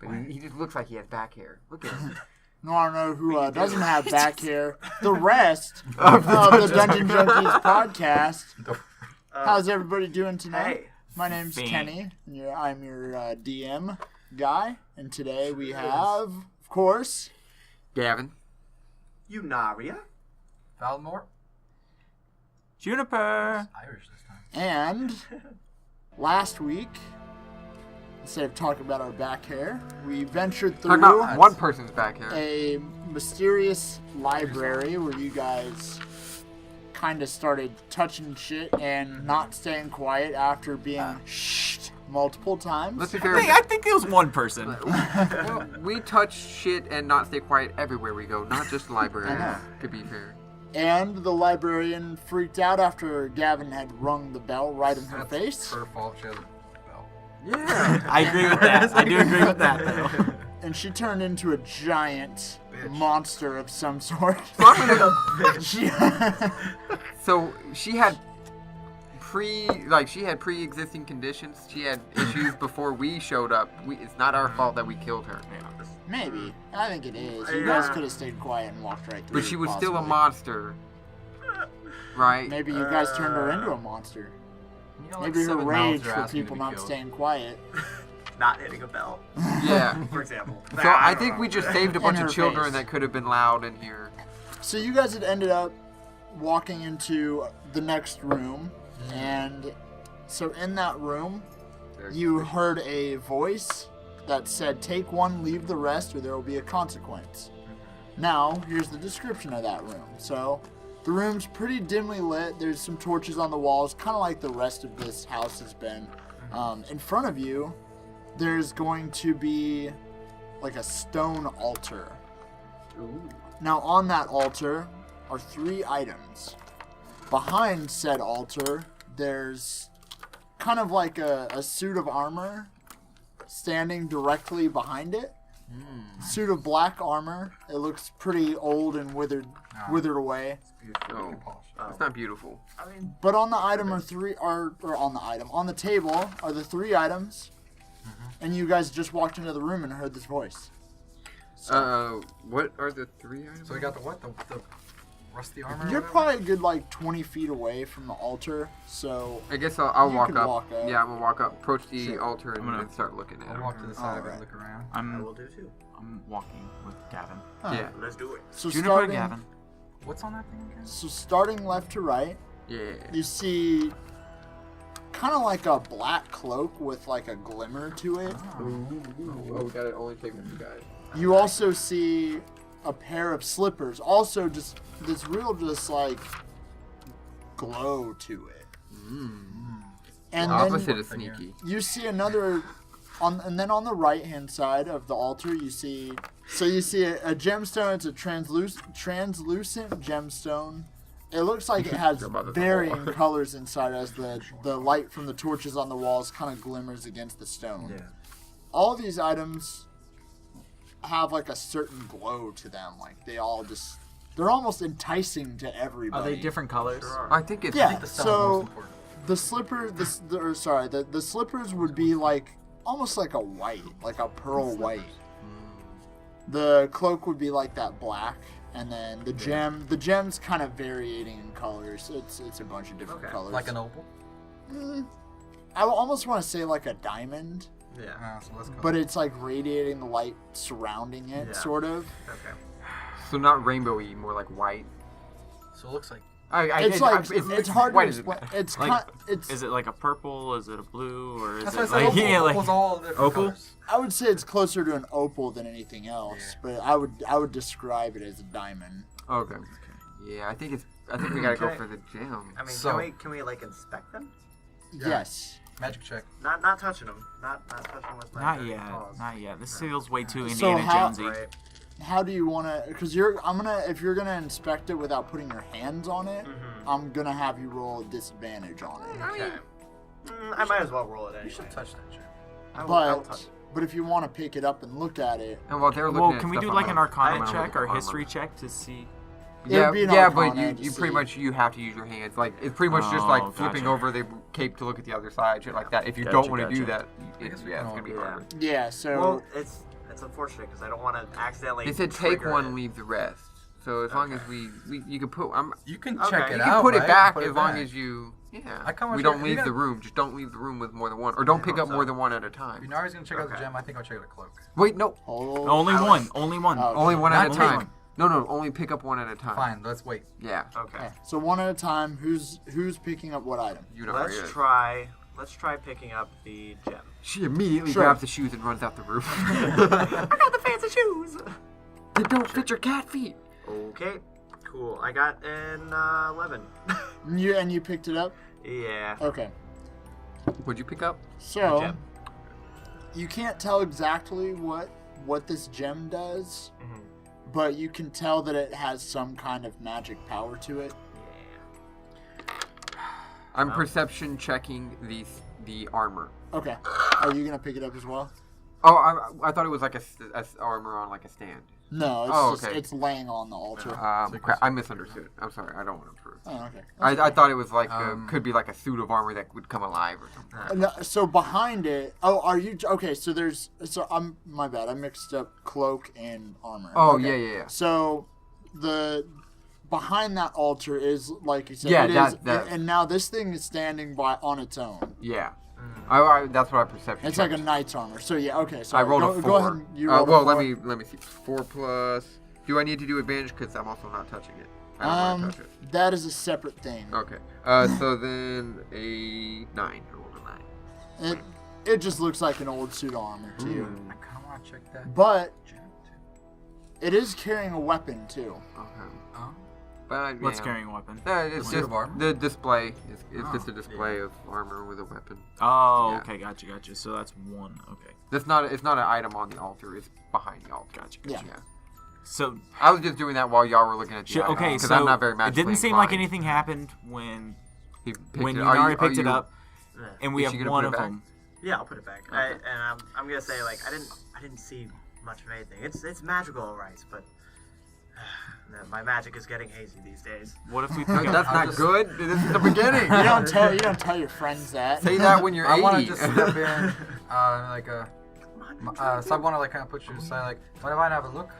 But he just looks like he has back hair. Look at him. No, I don't know who doesn't have back hair. The rest of the Dungeon Junkies podcast. How's everybody doing tonight? Hey. My name's Kenny. And I'm your DM guy. And today we have, of course, Gavin. Unaria. Valmore. Juniper. Irish this time. and last week, instead of talking about our back hair, we ventured through Not one person's back hair. a mysterious library where you guys kind of started touching shit and not staying quiet after being shh multiple times. Let's be fair. I think it was one person. Well, we touch shit and not stay quiet everywhere we go, not just the library, I know. to be fair. And the librarian freaked out after Gavin had rung the bell right in her face. Her fault. She has a bell. Yeah. I agree with that. I do agree with that, though. And she turned into a giant monster of some sort. So she had pre-existing conditions. She had issues before we showed up. It's not our fault that we killed her. Maybe. I think it is. You guys could have stayed quiet and walked right through. But she was still a possibly. monster. Right? Maybe you guys turned her into a monster. You know, Maybe her 7 rage mouths are for asking people to be not killed. staying quiet. Not hitting a bell, Yeah. for example. So I think we just saved a bunch her of children face. that could have been loud in here. So you guys had ended up walking into the next room, and so in that room, you heard a voice that said, "Take one, leave the rest, or there will be a consequence." Now, here's the description of that room. So, the room's pretty dimly lit. There's some torches on the walls, kind of like the rest of this house has been. In front of you, there's going to be like a stone altar. Ooh. Now, on that altar are 3 items. Behind said altar, there's kind of like a suit of armor standing directly behind it. Suit of black armor. It looks pretty old and withered away. No, it's not beautiful. I mean, But on the item on the table are the 3 items. And you guys just walked into the room and heard this voice. What are the 3 items? So we got the what? The rusty armor? You're probably a good 20 feet away from the altar, so I guess I'll You walk can up. walk up. Yeah, I'm gonna walk up, approach the Sure. altar, and I'm gonna- then start looking at I'll it. walk to the side Alright. and look around. I I'm will do too. walking with Gavin. Yeah. Let's do it. so Juniper starting, Gavin. What's on that thing again? so starting left to right, Yeah. you see kind of like a black cloak with like a glimmer to it. Oh, we gotta only take 1 guy. You also see a pair of slippers, also just this real just like glow to it. And Opposite then is sneaky. you see another and then on the right hand side of the altar you see a gemstone. It's a translucent gemstone. It looks like it has About the varying colors inside as the light from the torches on the walls kind of glimmers against the stone. Yeah. All of these items have like a certain glow to them. Like they're almost enticing to everybody. Are they different colors? I think it's. Yeah. The sound So- most important. The slippers, the slippers would be like almost like a white, like a pearl white. The cloak would be like that black, and then the gem's kind of varying in colors. It's a bunch of different colors. Like an opal? I almost want to say like a diamond, Yeah. So let's go. but it's like radiating the light surrounding it, Yeah. sort of. Okay. So not rainbowy, more like white. So it looks like It's hard to white is- explain. It's Like, it's. Is it like a purple? Is it a blue? Or is that's it why I said like opal. yeah, like Opal's all different opal? colors. I would say it's closer to an opal than anything else, but I would describe it as a diamond. Okay. Yeah, I think we gotta go Okay. for the gem. I mean, So- can we like inspect them? Yeah. Yes. Magic check. Not touching them. Not touching them with my not dirty yet, paws. not yet. This feels way too So Indiana how- Jonesy. Right. How do you want to? Because if you're gonna inspect it without putting your hands on it, I'm gonna have you roll a disadvantage on it. Okay. I might as well roll it anyway. You should touch that, Jim. I will touch it. But if you want to pick it up and look at it, And while they're looking Well, at can we stuff, do I'm like an gonna- I'm Arcana gonna check look or at armor. history check to see? It would be an yeah, but Arcana to you pretty see. much you have to use your hands. Like it's pretty much just like Oh, flipping gotcha. over the cape to look at the other side, shit like that. If you Gotcha, don't want to do gotcha. that, I guess we it's can all gonna be do that. harder. Yeah, so Well, it's unfortunate because I don't want to accidentally. They said take trigger one, it. leave the rest. So as long as we you can put You can Okay. check it You you out. can put it right? back Put it as long back. as you yeah. I kinda We check- don't you leave the gotta- room. Just don't leave the room with more than one, or don't pick hope up so. more than one at a If time. Inari's gonna check out the Okay. gem, I think I'll check out the cloak. Wait, no, hold. Only I was- one. Only one. Oh, only one at a Not time. take. No, only pick up one at a time. Fine, let's wait. Yeah, Okay. Okay, so one at a time. Who's picking up what item? you know where it Let's is. try. Let's try picking up the gem. She immediately Sure. grabs the shoes and runs out the room. I got the fancy shoes. They don't fit your cat feet. Okay. Cool. I got an 11. You picked it up. Yeah. Okay, What'd you pick up? so Gem. you can't tell exactly what this gem does, Mhm. but you can tell that it has some kind of magic power to it. I'm Oh. perception checking the armor. Okay, are you gonna pick it up as well? Oh, I thought it was like a armor on like a stand. No, it's Oh, just okay. it's laying on the altar. Crap, I misunderstood. I'm sorry. I don't want to prove. Oh, okay. I thought it was like Um, could be like a suit of armor that would come alive or something. No, so behind it. Oh, are you okay? So there's. So I'm my bad. I mixed up cloak and armor. Oh Okay. yeah. So the behind that altar is like you said. Yeah, it that- is, that- and now this thing is standing by on its own. Yeah. I that's what I perception. It's like a checked. knight's armor. So yeah, okay. So I rolled go, a 4. Go ahead. And you rolled a well, 4. let me see. 4 plus. Do I need to do advantage because I'm also not touching it? I don't want to touch it. That is a separate thing. Okay. So then a 9. I rolled a 9. It just looks like an old suit of armor to you, I kind of want to check that but gem too. it is carrying a weapon too. Okay. Oh. But What's yeah. carrying a weapon? It's Suit just of armor? the display. It's Oh, just a display of armor with a weapon. Oh, Yeah. okay, gotcha. So that's one. Okay, It's not an item on the altar. It's behind the altar. gotcha. Yeah. So, I was just doing that while y'all were looking at the okay, because so I'm not very it magically didn't seem like inclined. anything happened when He picked when it. Are Yunari you- picked are it you- up, Yeah. and we Is she have gonna one put of it back? them. Yeah, I'll put it back. Okay. I'm gonna say like I didn't see much of anything. It's magical, alright, but my magic is getting hazy these days. What if we No, pick that's up? not good. This is the beginning. You don't tell your friends that. Say that when you're I 80. want to just step in, like so I want to like kind of put you aside, like, what if I have a look?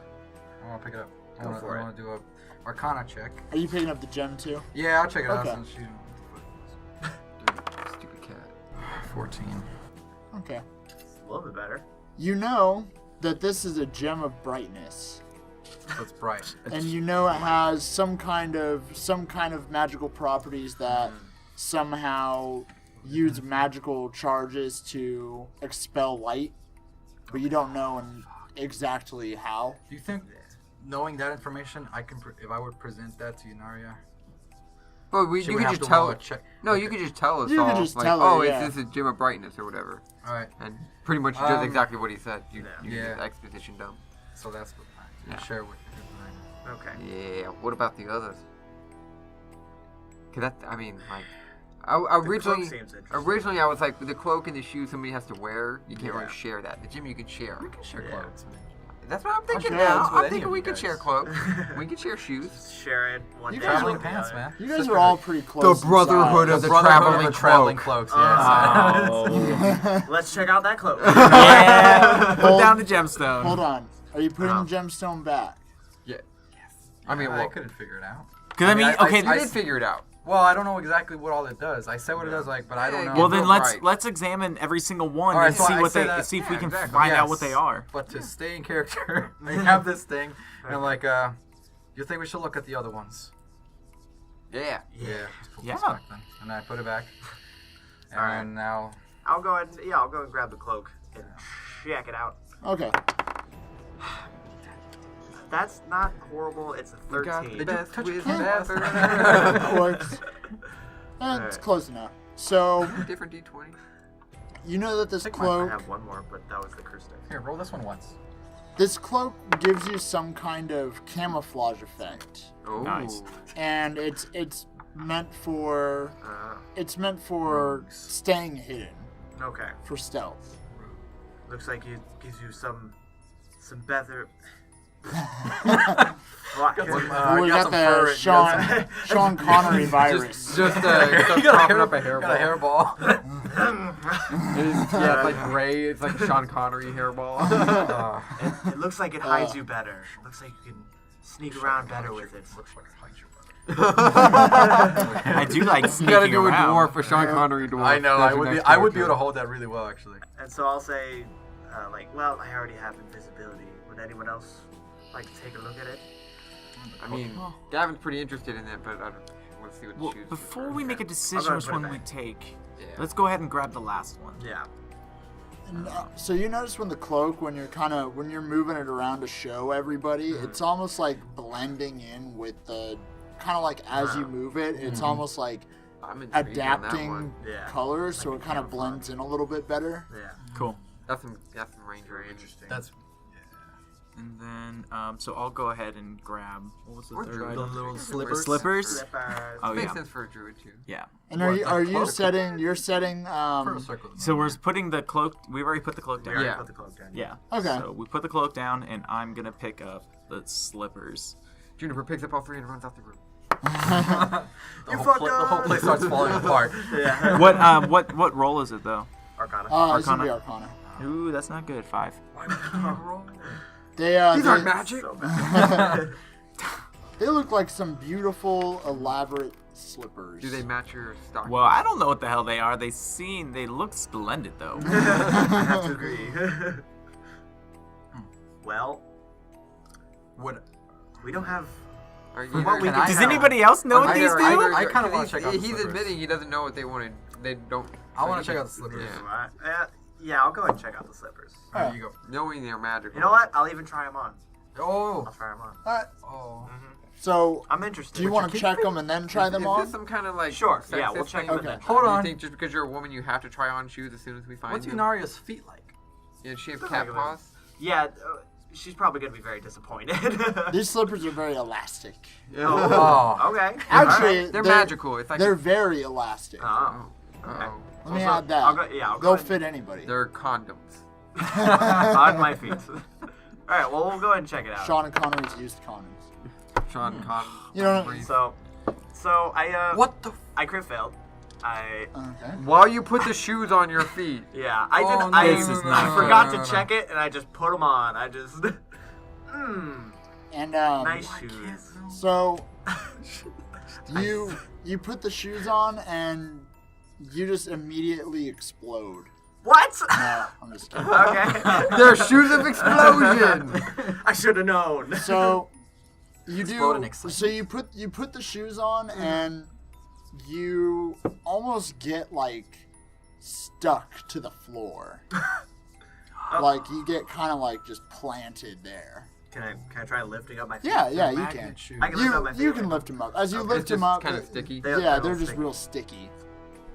I want to pick it up. I Go want for it. to do a Arcana check. Are you picking up the gem too? Yeah, I'll check it out Okay. since you. Stupid cat. 14. Okay. It's a little bit better. You know that this is a gem of brightness, So it's bright. and you know it has some kind of magical properties that somehow use magical charges to expel light, but you don't know exactly how. Do you think, knowing that information, I can, if I would present that to Yunaria, But she you would could have just to tell. roll a check? No, you Okay. could just tell us You all. could just like, tell her, oh, yeah. it's this is gem of brightness or whatever, All right. and pretty much does Um, exactly what he said. You Yeah. get exposition dumb. So that's what I Yeah. share with you. Okay. Yeah. What about the others? Cause that I mean like, The cloak originally seems interesting. originally I was like the cloak and the shoes somebody has to wear. You can't Yeah. really share that. The gym you can share. We can share Yeah. clothes. That's what I'm thinking share now. clothes with I'm any thinking of we you could guys. share clothes. We could share shoes. Share it one You day. guys Traveling with pants, the man. You guys are all pretty The close. Brotherhood inside. of the Brotherhood of traveling cloaks. Uh, Yes. Oh. Let's check out that cloak. Yeah. Put Hold- down the gemstone. Hold on. Are you putting Um, the gemstone back? I mean, I well, couldn't figure it out. Because I mean, okay. you did figure it out. Well, I don't know exactly what all it does. I said what it does, like, but I don't Yeah, know. well, then Real let's bright. let's examine every single one All right, and so see I what say they that- see if we yeah, can exactly. find out Yes. what they are. But to stay in character, they have this thing, and like, you think we should look at the other ones? Yeah. Yeah. Let's put Yeah. this back then. And I put it back. And All right. now, I'll go and grab the cloak and check it out. Okay. That's not horrible. It's a 13. best touch your wizard cats? ever. Works. It's Alright. close enough. So Different D20. you know that this I cloak, have one more, but that was the curse dice. here, roll this one once. this cloak gives you some kind of camouflage effect, Oh. Nice. and it's meant for Uh, staying hidden, okay. for stealth. Looks like it gives you some better Fuck. we got got some the fur, you got Sean Connery virus. Just you got popping up a got a hairball. Yeah, it's like gray. It's like a Sean Connery hairball. It looks like it hides you better. It looks like you can sneak around better with it. Looks like it hides you better. I do like You sneaking gotta do a around. dwarf, a Sean Connery dwarf. I know. That's I your would be. next I would be able character. to hold that really well, actually. And so I'll say, well, I already have invisibility. Would anyone else like to take a look at it? I mean, Gavin's pretty interested in it, but I don't. Let's see what Well, the shoes. before we make a I'll decision go which and put it one we back. take, Yeah. let's go ahead and grab the last one. Yeah. And, so you notice when the cloak, when you're moving it around to show everybody, it's almost like blending in with the kind of like as you move it, it's almost like I'm intrigued on that adapting one. Yeah. colors, so Like it a kind of camouflage. blends in a little bit better. Yeah. Cool. That's some ranger Interesting. That's. And then, so I'll go ahead and grab, what was the Or third druid. item? The little The slippers. slippers? Slippers. Oh, Makes yeah. sense for a druid too. Yeah. And What, are like you cloak? setting? You're setting. For a circle. So we're putting the cloak, we've already put the cloak We down. already Yeah. put the cloak down. Yeah. Okay. So we put the cloak down, and I'm going to pick up the slippers. Juniper picks up all three and runs out the room. You fucked The whole up. place starts falling apart. Yeah. What roll is it, though? Arcana. This would be Arcana. Ooh, that's not good. 5. Why would you roll? They These aren't magic. So bad. they look like some beautiful, elaborate slippers. Do they match your stock? Well, I don't know what the hell they are. They look splendid, though. I have to agree. Well, Would we don't have. Are you From what we can I Does have- anybody else know what these either- do? either- I kinda wanna he's- check out the He's slippers. admitting he doesn't know what they wanted. They don't. I so want he to check can- out the slippers. Yeah. Yeah, I'll go ahead and check out the slippers. There you go. Knowing they're magical. You know what? I'll even try them on. Oh. I'll try them on. Alright, Oh. so I'm interested. do you want to check them and then try them Is on? this some kind of like Sure, sexist yeah, we'll check thing? them Okay. and then. Hold Do on. you think just because you're a woman you have to try on shoes as soon as we find What's them? Unaria's feet like? Yeah, does she have It's cat regular. paws? Yeah, she's probably gonna be very disappointed. These slippers are very elastic. Oh. Okay. Actually, They're magical. It's like they're very elastic. Oh. oh, Let me Also, add that. I'll go, yeah, I'll go They'll ahead fit anybody. they're condoms. on my feet. All right. Well, we'll go ahead and check it out. Sean and Connery's used condoms. Sean Con. You know- So I What the? I crit failed. I Okay. While you put the shoes on your feet. yeah I did Oh, no, I This is not forgot good. to check it and I just put them on. I just And nice shoes. so you put the shoes on and you just immediately explode. What? No, I'm just kidding. Okay. They're shoes of explosion. I should have known. So you Explode in do. excitement. So you put the shoes on and you almost get like stuck to the floor. Like you get kind of like just planted there. Can I try lifting up my feet? Yeah, yeah, you Magnet can. shoes. I can lift up my feet. You can lift them up. As you Okay. lift It's them just up, kind of sticky. They're yeah, real they're just sticky. real sticky.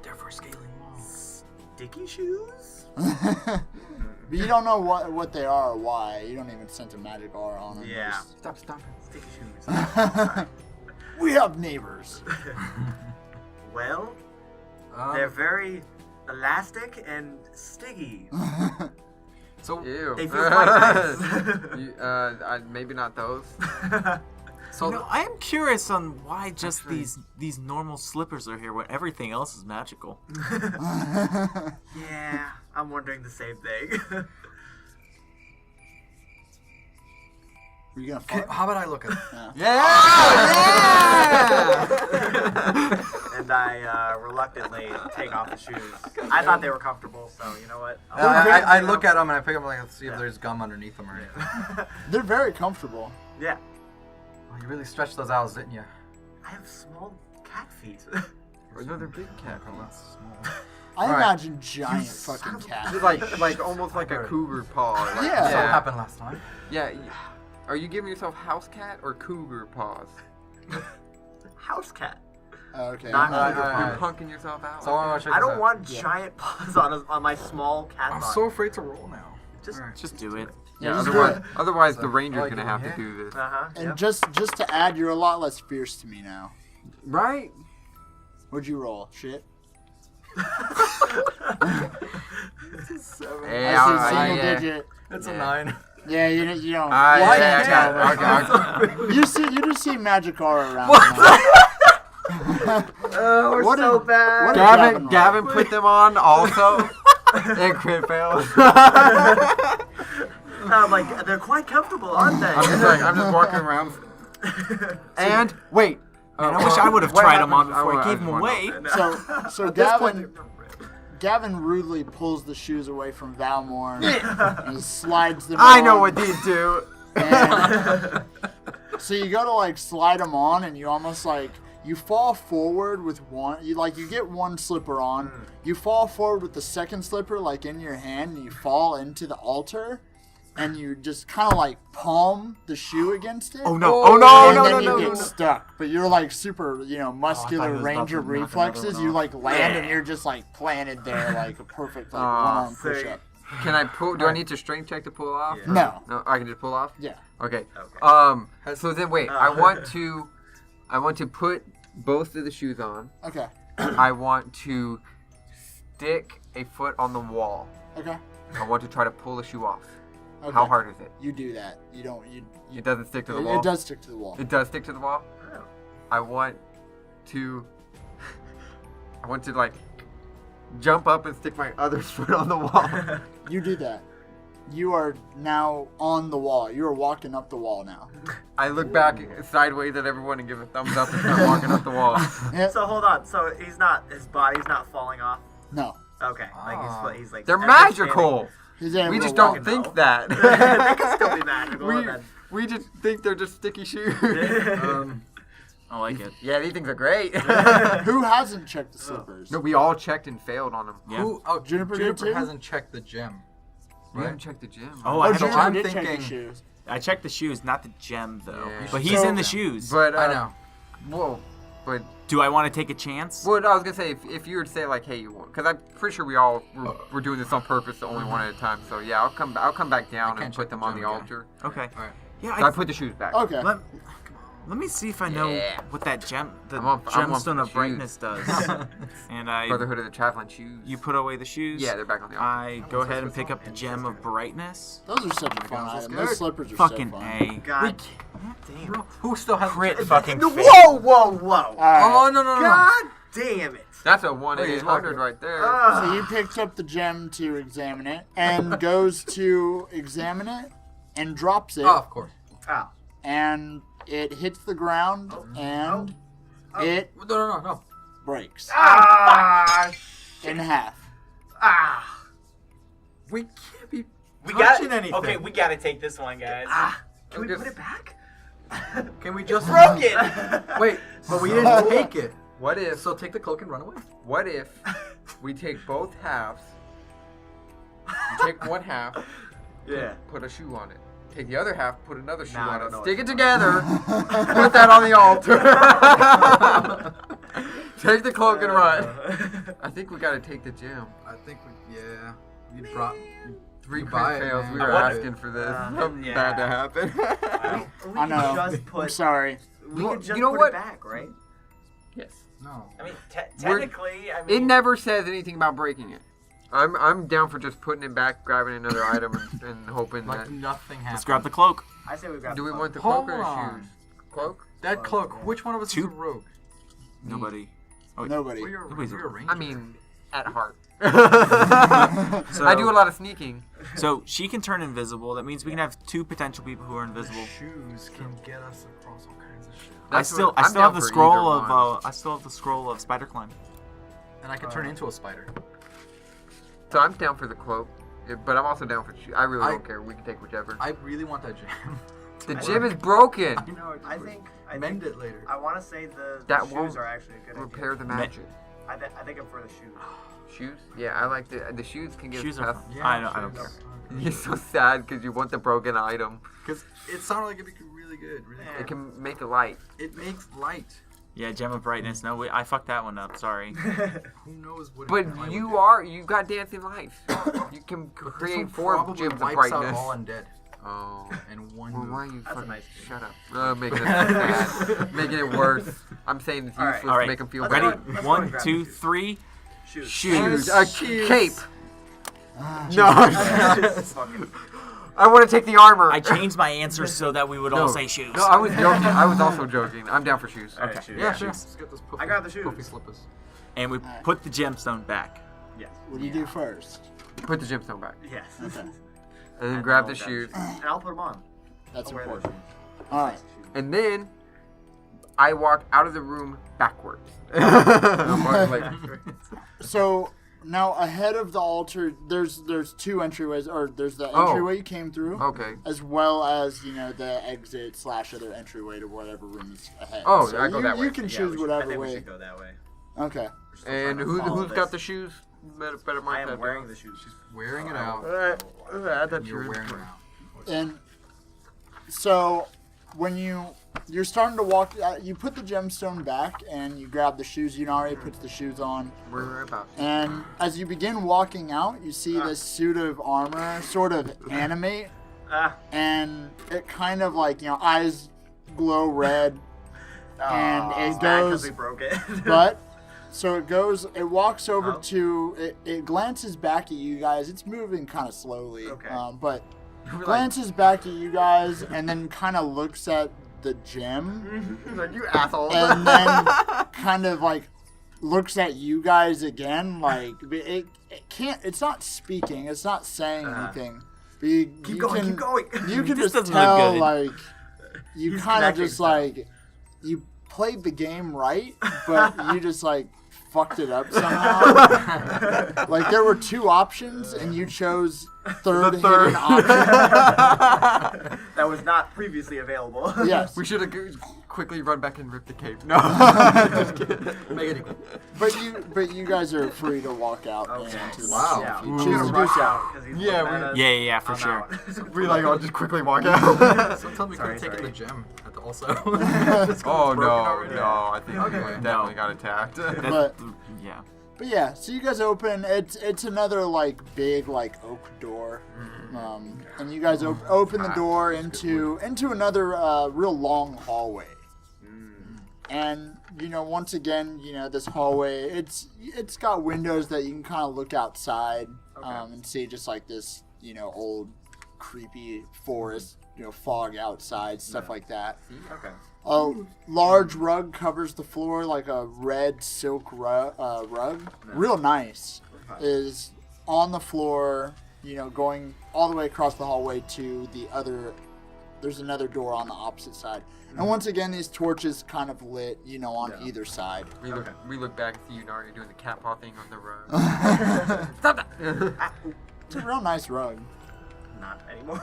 They're for scaling walls. Sticky shoes? But you don't know what they are or why. You don't even sense a magic aura on them. Yeah. Stop stomping. Sticky shoes. We have neighbors. Well, they're very elastic and sticky. So Ew. They feel quite nice. Maybe not those. so You know, I am curious on why just these normal slippers are here when everything else is magical. Yeah, I'm wondering the same thing. Are you gonna Okay, fart? how about I look at it? And I reluctantly take off the shoes. I thought they were comfortable, so you know what? I look at them and I pick them like let's see if there's gum underneath them or anything. They're very comfortable. Yeah, Oh, you really stretched those owls, didn't you? I have small cat feet. Or no, they're big cat. Oh, that's small. I Alright. imagine giant fucking cats. It's like almost like a cougar paw. Like, Yeah. So what happened last time? Yeah. Are you giving yourself house cat or cougar paws? House cat. Okay. Not I'm cougar not- You're punking yourself out. So I want to check I this don't out. want Yeah. giant paws on my small cat I'm body. so afraid to roll now. Just Alright. Just do it. Yeah. just Otherwise, So, the ranger's like gonna in have here? to do this. And Yep. just to add, you're a lot less fierce to me now. Right. What'd you roll? Shit. Hey, I see single digit. It's Yeah. a 9. Yeah, you don't. You yeah, can't tell. okay. You just see magic aura around. Oh, we're What so did- bad. what did Gavin, roll? Gavin put them on also. And crit fails. I'm like, they're quite comfortable, aren't they? I'm just walking around. And wait. Man, I wish I would have what tried them on happens- before I I gave them away. So At this point, Gavin rudely pulls the shoes away from Valmore and slides them. I know on. what these do. And so you go to like slide them on, and you almost like you fall forward with one. You get one slipper on. You fall forward with the second slipper like in your hand, and you fall into the altar, and you just kind of like palm the shoe against it. Oh no! Oh, Oh no! And No! then No! you No! get No! stuck, but you're like super, muscular he was about ranger to knock another reflexes. one You off. like land and you're just like planted there like a perfect like one-arm sick. push-up. Can I pull? Do I need to strength check to pull off? Yeah. No. No, I can just pull off. Yeah. Okay. Okay. So then wait. I want to put both of the shoes on. Okay. I want to stick a foot on the wall. Okay. I want to try to pull the shoe off. Okay. How hard is it? You do that. You don't. You. It doesn't stick to the It, wall. it does stick to the wall. It does stick to the wall. Oh. I want to like jump up and stick my other foot on the wall. You do that. You are now on the wall. You are walking up the wall now. I look back sideways at everyone and give a thumbs up and start walking up the wall. Yeah. So hold on. So his body's not falling off. No. Okay. Like he's like. They're ever magical. He's able We to just walk. don't think though. that. They can still be magical. we, and then... we just think they're just sticky shoes. I like it. Yeah, these things are great. Who hasn't checked the slippers? No, we all checked and failed on them. Yeah. Who? Oh, Juniper did too? hasn't checked the gym. We haven't checked the gym. Oh, Oh, I Juniper haven't. I'm did check the thinking- shoes. I checked the shoes, not the gem though. Yeah. But he's So- in the shoes. But I know. Whoa, but Do I want to take a chance? what I was gonna say, if you were to say like, hey, because I'm pretty sure we all were doing this on purpose, only one at a time. So yeah, I'll come back down can't and check put them the on gym the again. altar. Okay. All right. Yeah. So I put the shoes back. Okay. Let me see if I know Yeah. what that the I'm on gemstone of shoes. brightness does. And Brotherhood of the Traveling Shoes. you put away the shoes. Yeah, they're back on the altar. I go ahead and pick up the gem of brightness. Those are such a fun gosh, item. that's Those slippers are Fucking so fun. A. God. Damn. Who still has Crit fucking fail. Whoa! Whoa! Whoa! All right. Oh no no no! God damn it! That's a 1 in Wait, 800 right there. So he picks up the gem to examine it and goes to examine it and drops it. Oh, of course. Oh. And it hits the ground and it No. breaks Ah! in half. Ah! We can't be We touching got anything. Okay, we gotta take this one, guys. Ah! Can we Just- put it back? Can we just Broke it. Wait, but we didn't take it. What if? So take the cloak and run away. What if we take both halves? You take one half, Yeah. put a shoe on it. Take the other half, put another shoe Nah, I on don't it. know Stick what it you're together. Put that on the altar. Take the cloak and run. I think we gotta take the gem. I think you brought. 3 You buy crit it, fails. man. We I were want asking for this. Uh, Something yeah. bad to happen. We I know. could just I'm put. sorry. We Well, could just you know put what? it back, right? Yes. No. I mean, We're- technically, I It mean, never says anything about breaking it. I'm down for just putting it back, grabbing another item, and hoping Like that. nothing happened. Let's grab the cloak. I say we grab. Do we the want the Hold cloak or the on. shoes? Cloak? that cloak. Which one of us Two. is a rogue? Nobody. Nobody. We're Nobody's a- a ranger. I mean, at heart. So, I do a lot of sneaking. So she can turn invisible. That means we can have 2 potential people who are the invisible. shoes can get us across all kinds of shit. I That's still what- I I'm still down have the for scroll either one. of I still have the scroll of spider climb. And I can turn into a spider. So I'm down for the cloak, but I'm also down for shoes. I really I- don't care. We can take whichever. I really want that gem. The gym is broken. You know, I think. mend it later. I want to say the That shoes won't are actually a good Repair idea. the magic. I think I'm for the shoes. Shoes? Yeah, I like the shoes can get Shoes us are past. fun. I don't care. You're so sad because you want the broken item. Because it sounded like it'd be really good. Really It can make a light. It makes light. Yeah, gem of brightness. No, I fucked that one up. Sorry. Who knows what? But it you got dancing lights. You can create 4 probably gems of wipes brightness. out all undead Oh. in one Well, move. why are you That's a fucking nice shut up? Making it sad. Making it worse. I'm saying it's All right. useless All to right. make them feel Let's Ready? go. better. Let's go 1, and grab 2, the shoes. 3. Shoes. Shoes. Yes, A cape. No. Fucking- I want to take the armor. I changed my answer so that we would all say shoes. No, I was joking. I was also joking. I'm down for shoes. All right, shoes. Yeah, sure. Let's get those puffy, I got the shoes. puffy slippers. And we put the gemstone back. Yes. What do you do first? Put the gemstone back. Yes. Okay. And then grab the shoes. And I'll put them on. That's I'll wear those important. shoes. All right. And then I walk out of the room backwards. Like, So now ahead of the altar, there's two entryways, or there's the Oh. entryway you came through, okay. as well as the exit / other entryway to whatever room is ahead. Oh, so I go that way. You can Yeah, choose I whatever think we way. should go that way. Okay. We're still trying And to who's follow got this. the shoes? Better mark I am that wearing down. the shoes. Wearing it out. I thought you You're were wearing it out. And so when you're starting to walk, you put the gemstone back and you grab the shoes. You already put the shoes on. We're about. And as you begin walking out, you see this suit of armor sort of animate, Ah. and it kind of like eyes glow red, and It's it bad 'cause goes. we broke it. But so it walks over Oh. to it glances back at you guys. It's moving kind of slowly, Okay. but glances back at you guys and then kind of looks at the gem Like, you asshole. and then kind of like looks at you guys again. Like it can't. It's not speaking. It's not saying anything. But Keep going. You can This just doesn't look tell good. like you He's kind of connecting just stuff. like you played the game right, but you just like fucked it up somehow. Like there were two options and you chose third hidden option. That was not previously available. Yes. We should have quickly run back and rip the cape. No. Just kidding. Make it equal. But you guys are free to walk out Okay. into the Wow. Yeah. if you I'm choose gonna to do rush so. out 'cause he's Yeah, looking at us. Yeah, for I'm sure. out. We I'll just quickly walk out. Sometimes we could Sorry, have taken sorry. the gem also. Oh no, already. no! I think we Okay. definitely got attacked. But Yeah. But yeah, so you guys open. It's another like big like oak door, and you guys open the door into another real long hallway. And once again, this hallway. It's got windows that you can kind of look outside and see just like this old creepy forest, fog outside, stuff like that. Okay. A large rug covers the floor, like a red silk rug. Real nice. Is on the floor, going all the way across the hallway to the other. There's another door on the opposite side. And once again, these torches kind of lit, on either side. We look back and see you, Nari, doing the cat paw thing on the rug. Stop that! It's a real nice rug. Not anymore.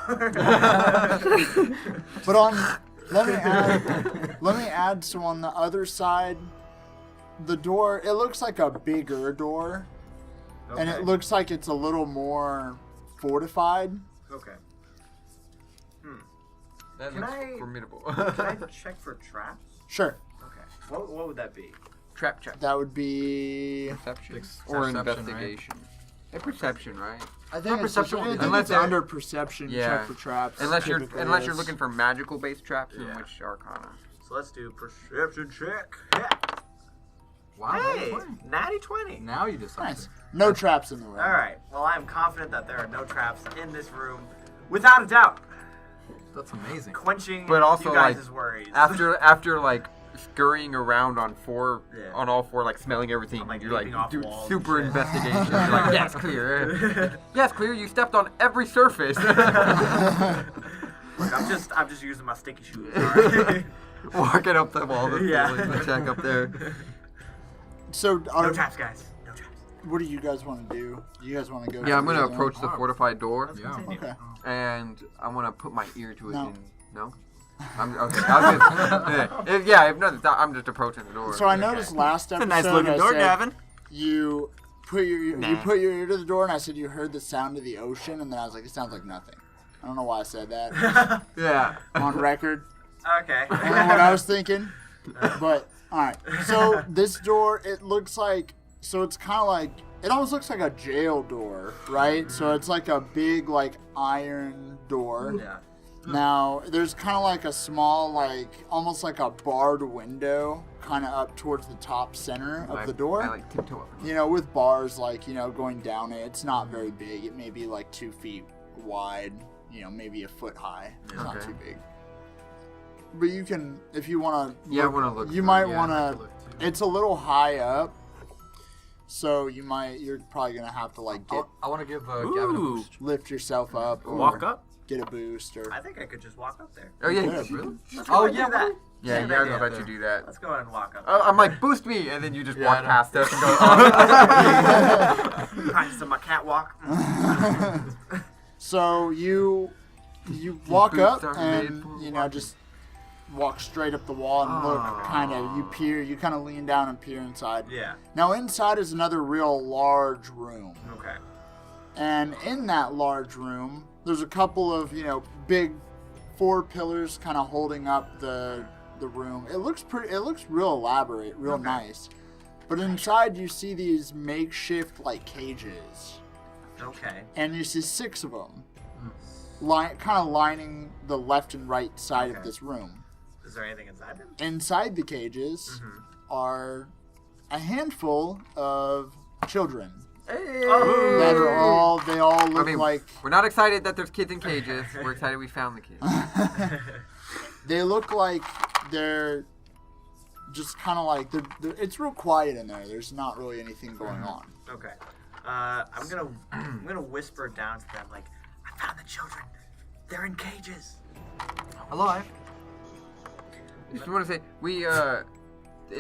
But let me add. So on the other side, the door. It looks like a bigger door, and it Okay. looks like it's a little more fortified. Okay. That Can looks I- formidable. Can I check for traps? Sure, Okay. What would that be? Trap check. that would be. Perception. Perception, Or right? investigation. A perception, right? I think it's, perception I will be think unless it's they're- under perception. Yeah. Check for traps. Unless you're typically unless you're is. looking for magical based traps, in Yeah. which Arcana. So let's do perception check. Yeah. Wow. Hey, 20. natty 20. Now you decide. Nice. No traps in the room. All right. Well, I am confident that there are no traps in this room, without a doubt. That's amazing. Quenching But also, you guys' like, worries. After like scurrying around on Yeah. on all four, like smelling everything, I'm, like, you're like leaping off do walls and super shit. investigation. You're like, yes, clear. Yes, clear. You stepped on every surface. Look, I'm just using my sticky shoes. All right? Walking up the wall, the Yeah. the check up there. So, No traps, guys. No traps. what do you guys want to do? You guys want to go? Yeah, I'm to gonna the- approach the fortified door, Yeah. Okay. and I want to put my ear to it. No. And, no. I'm okay. If nothing, I'm just approaching the door. So I noticed last It's a episode nice looking I door, said Gavin. you put your Nah. you put your ear to the door, and I said you heard the sound of the ocean, and then I was like, it sounds like nothing. I don't know why I said that Yeah. on record. Okay. I don't know what I was thinking, but all right. So this door, it looks like, so it's kind of like, it almost looks like a jail door, right? So it's like a big like iron door. Yeah. Now, there's kind of like a small, like, almost like a barred window kind of up towards the top center of the door. I like tiptoe up. With bars, like, going down it. It's not very big. It may be like 2 feet wide. maybe a foot high. It's not Okay. too big. But you can, if you want to. Yeah, I want to look. You through, might yeah. want I to. could look, too. It's a little high up, so you're probably gonna have to like I want to give Gavin a Ooh. boost. lift yourself up, or Walk up. get a boost, or I think I could just walk up there. Oh yeah, Yeah. really? Let's Oh, go and yeah, do that. Yeah, Yeah, yeah, yeah, I'm gonna let yeah. you do that. Let's go ahead and walk up. I'm like, boost me, and then you just Yeah, walk I know. past us and go. Oh. Practicing my catwalk. so you walk up boots are made and for just walk straight up the wall and look Aw. kind of you kind of lean down and peer inside. Yeah. Now inside is another real large room. Okay. And in that large room, there's a couple of, big 4 pillars kind of holding up the room. It looks real elaborate, real Okay. nice. But inside you see these makeshift like cages. Okay. And you see 6 of them. Kind of lining the left and right side Okay. of this room. Is there anything inside them? Inside the cages are a handful of children. Oh. That are they all look I mean, like we're not excited that there's kids in cages. We're excited we found the kids. they look like they're just kind of like it's real quiet in there. There's not really anything going on. Okay. I'm gonna whisper down to them like, I found the children. They're in cages. Alive. Just want to say it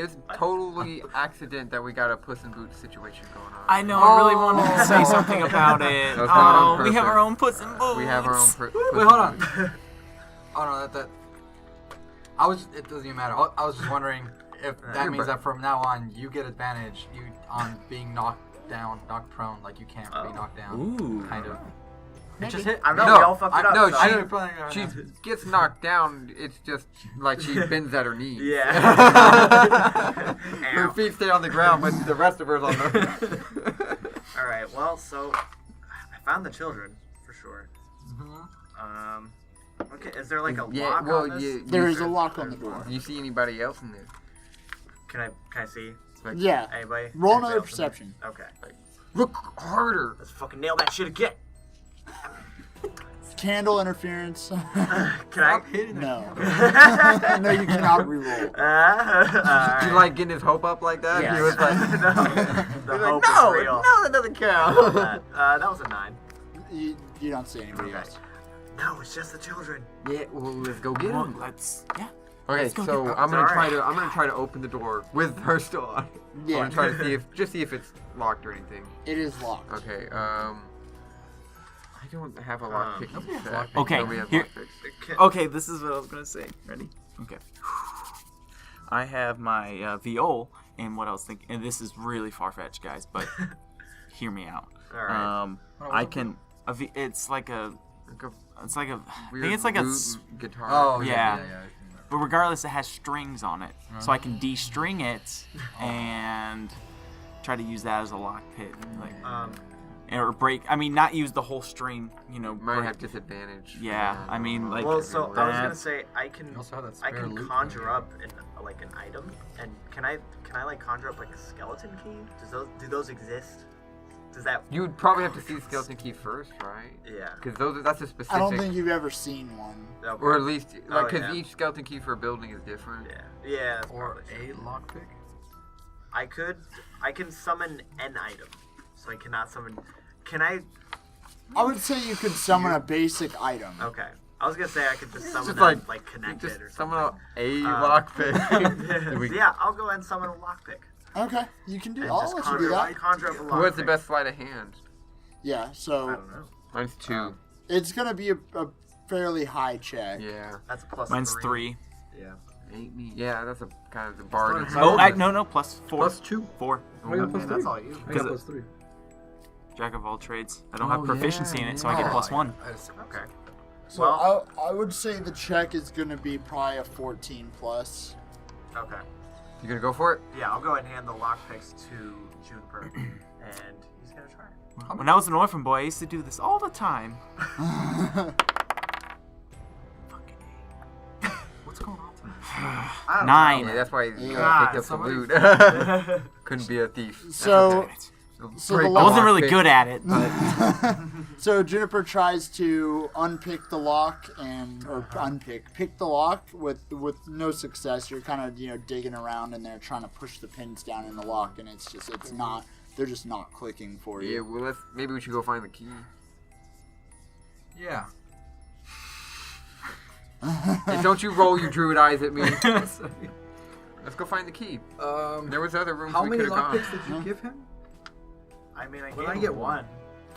was totally accident that we got a Puss in Boots situation going on. I know. I really wanted to say something about it. That was not on We have purpose. our own Puss in Boots. We have our own. Puss Wait, in hold on. Boots. Oh no, that. It doesn't even matter. I was just wondering if that Here, means bro. that from now on you get advantage on being knocked prone, like you can't be knocked down. Ooh. Kind of. It just hit. I know No, we all fucked it up. no, so- I know you're probably not She gonna- gets knocked down. It's just like she bends at her knees. Yeah. Her Ow. feet stay on the ground, but the rest of her's on the. All right. Well, so I found the children for sure. Okay. Is there like a Yeah, lock well, on this? There is a lock on the door. You see anybody else in there? Can I see Like, Yeah. anybody? Roll Anybody another else in perception. there? Okay. Look harder. Let's fucking nail that shit again. Candle interference. Can I? Stop hitting No. Uh, No, you cannot reroll. Did you like getting his hope up like that? Yes. He was like, The he was hope like, no, is real. no, that doesn't count. That was a 9. You don't see anybody Okay. else. No, it's just the children. Yeah, well, let's go get Well, him. yeah. Okay, let's go so get- I'm gonna It's try alright. to I'm gonna try to open the door with her still on. Yeah. I'm gonna try to see if it's locked or anything. It is locked. Okay, I don't have a lock picking nobody has set. lock Okay, Nobody has here- lock picks. Okay, this is what I was gonna say. Ready? Okay. I have my viol, and what I was thinking, and this is really far fetched, guys, but hear me out. All right. I can. It's like a. Like a It's like a. I weird think it's like a. lute guitar. Oh Yeah. yeah. But regardless, it has strings on it, so I can de-string it and try to use that as a lock pick, like or break. I mean, not use the whole string. Might break- have disadvantage. Yeah, I mean, like. Well, so I was that. gonna say I can You also have that I spare can loop conjure thing. up like an item, and can I like conjure up like a skeleton key? Do those exist? Does that? You would probably have to see the skeleton key first, right? Yeah. Because that's a specific. I don't think you've ever seen one. Okay. Or at least, Oh, because yeah. each skeleton key for a building is different. Yeah. That's Or probably a true. lockpick. I can summon an item, so I cannot summon. Can I? I would say you could summon a basic item. Okay. I was gonna say I could just summon Just them, like connect just it or summon something. a Uh, lockpick. Yeah, I'll go ahead and summon a lockpick. Okay, you can do. And I'll just let you do that. conjure up a lockpick. Who has the best sleight of hand? Yeah. I So don't know. Mine's 2. it's gonna be a fairly high check. Yeah. That's a plus. Mine's 3. Yeah. 8 me. Yeah, that's a kind of the bargain. Oh, no, plus 4. Plus 2. 4. I got plus Man, 3. that's all you. I got Because plus 3. Jack of all trades. I don't have Oh, proficiency yeah, in it, so I get yeah. plus 1. Okay. So Well- I would say the check is gonna be probably a 14 plus. Okay. You gonna go for it? Yeah, I'll go ahead and hand the lockpicks to Juniper, and he's gonna try it. When I was an orphan boy, I used to do this all the time. What's going on tonight? I don't 9. Yeah, that's why you God, picked up the somebody- loot. Couldn't be a thief. So So Break the I the wasn't lock really pick. good at it, but So Juniper tries to unpick the lock pick the lock with no success. You're kind of digging around in there trying to push the pins down in the lock, and it's not. They're just not clicking for Yeah, you. well, maybe we should go find the key. Yeah. Hey, don't you roll your druid eyes at me. Let's go find the key. There was other rooms How we many could have gone. lockpicks did you give him? I mean, I Well, gave I him get one.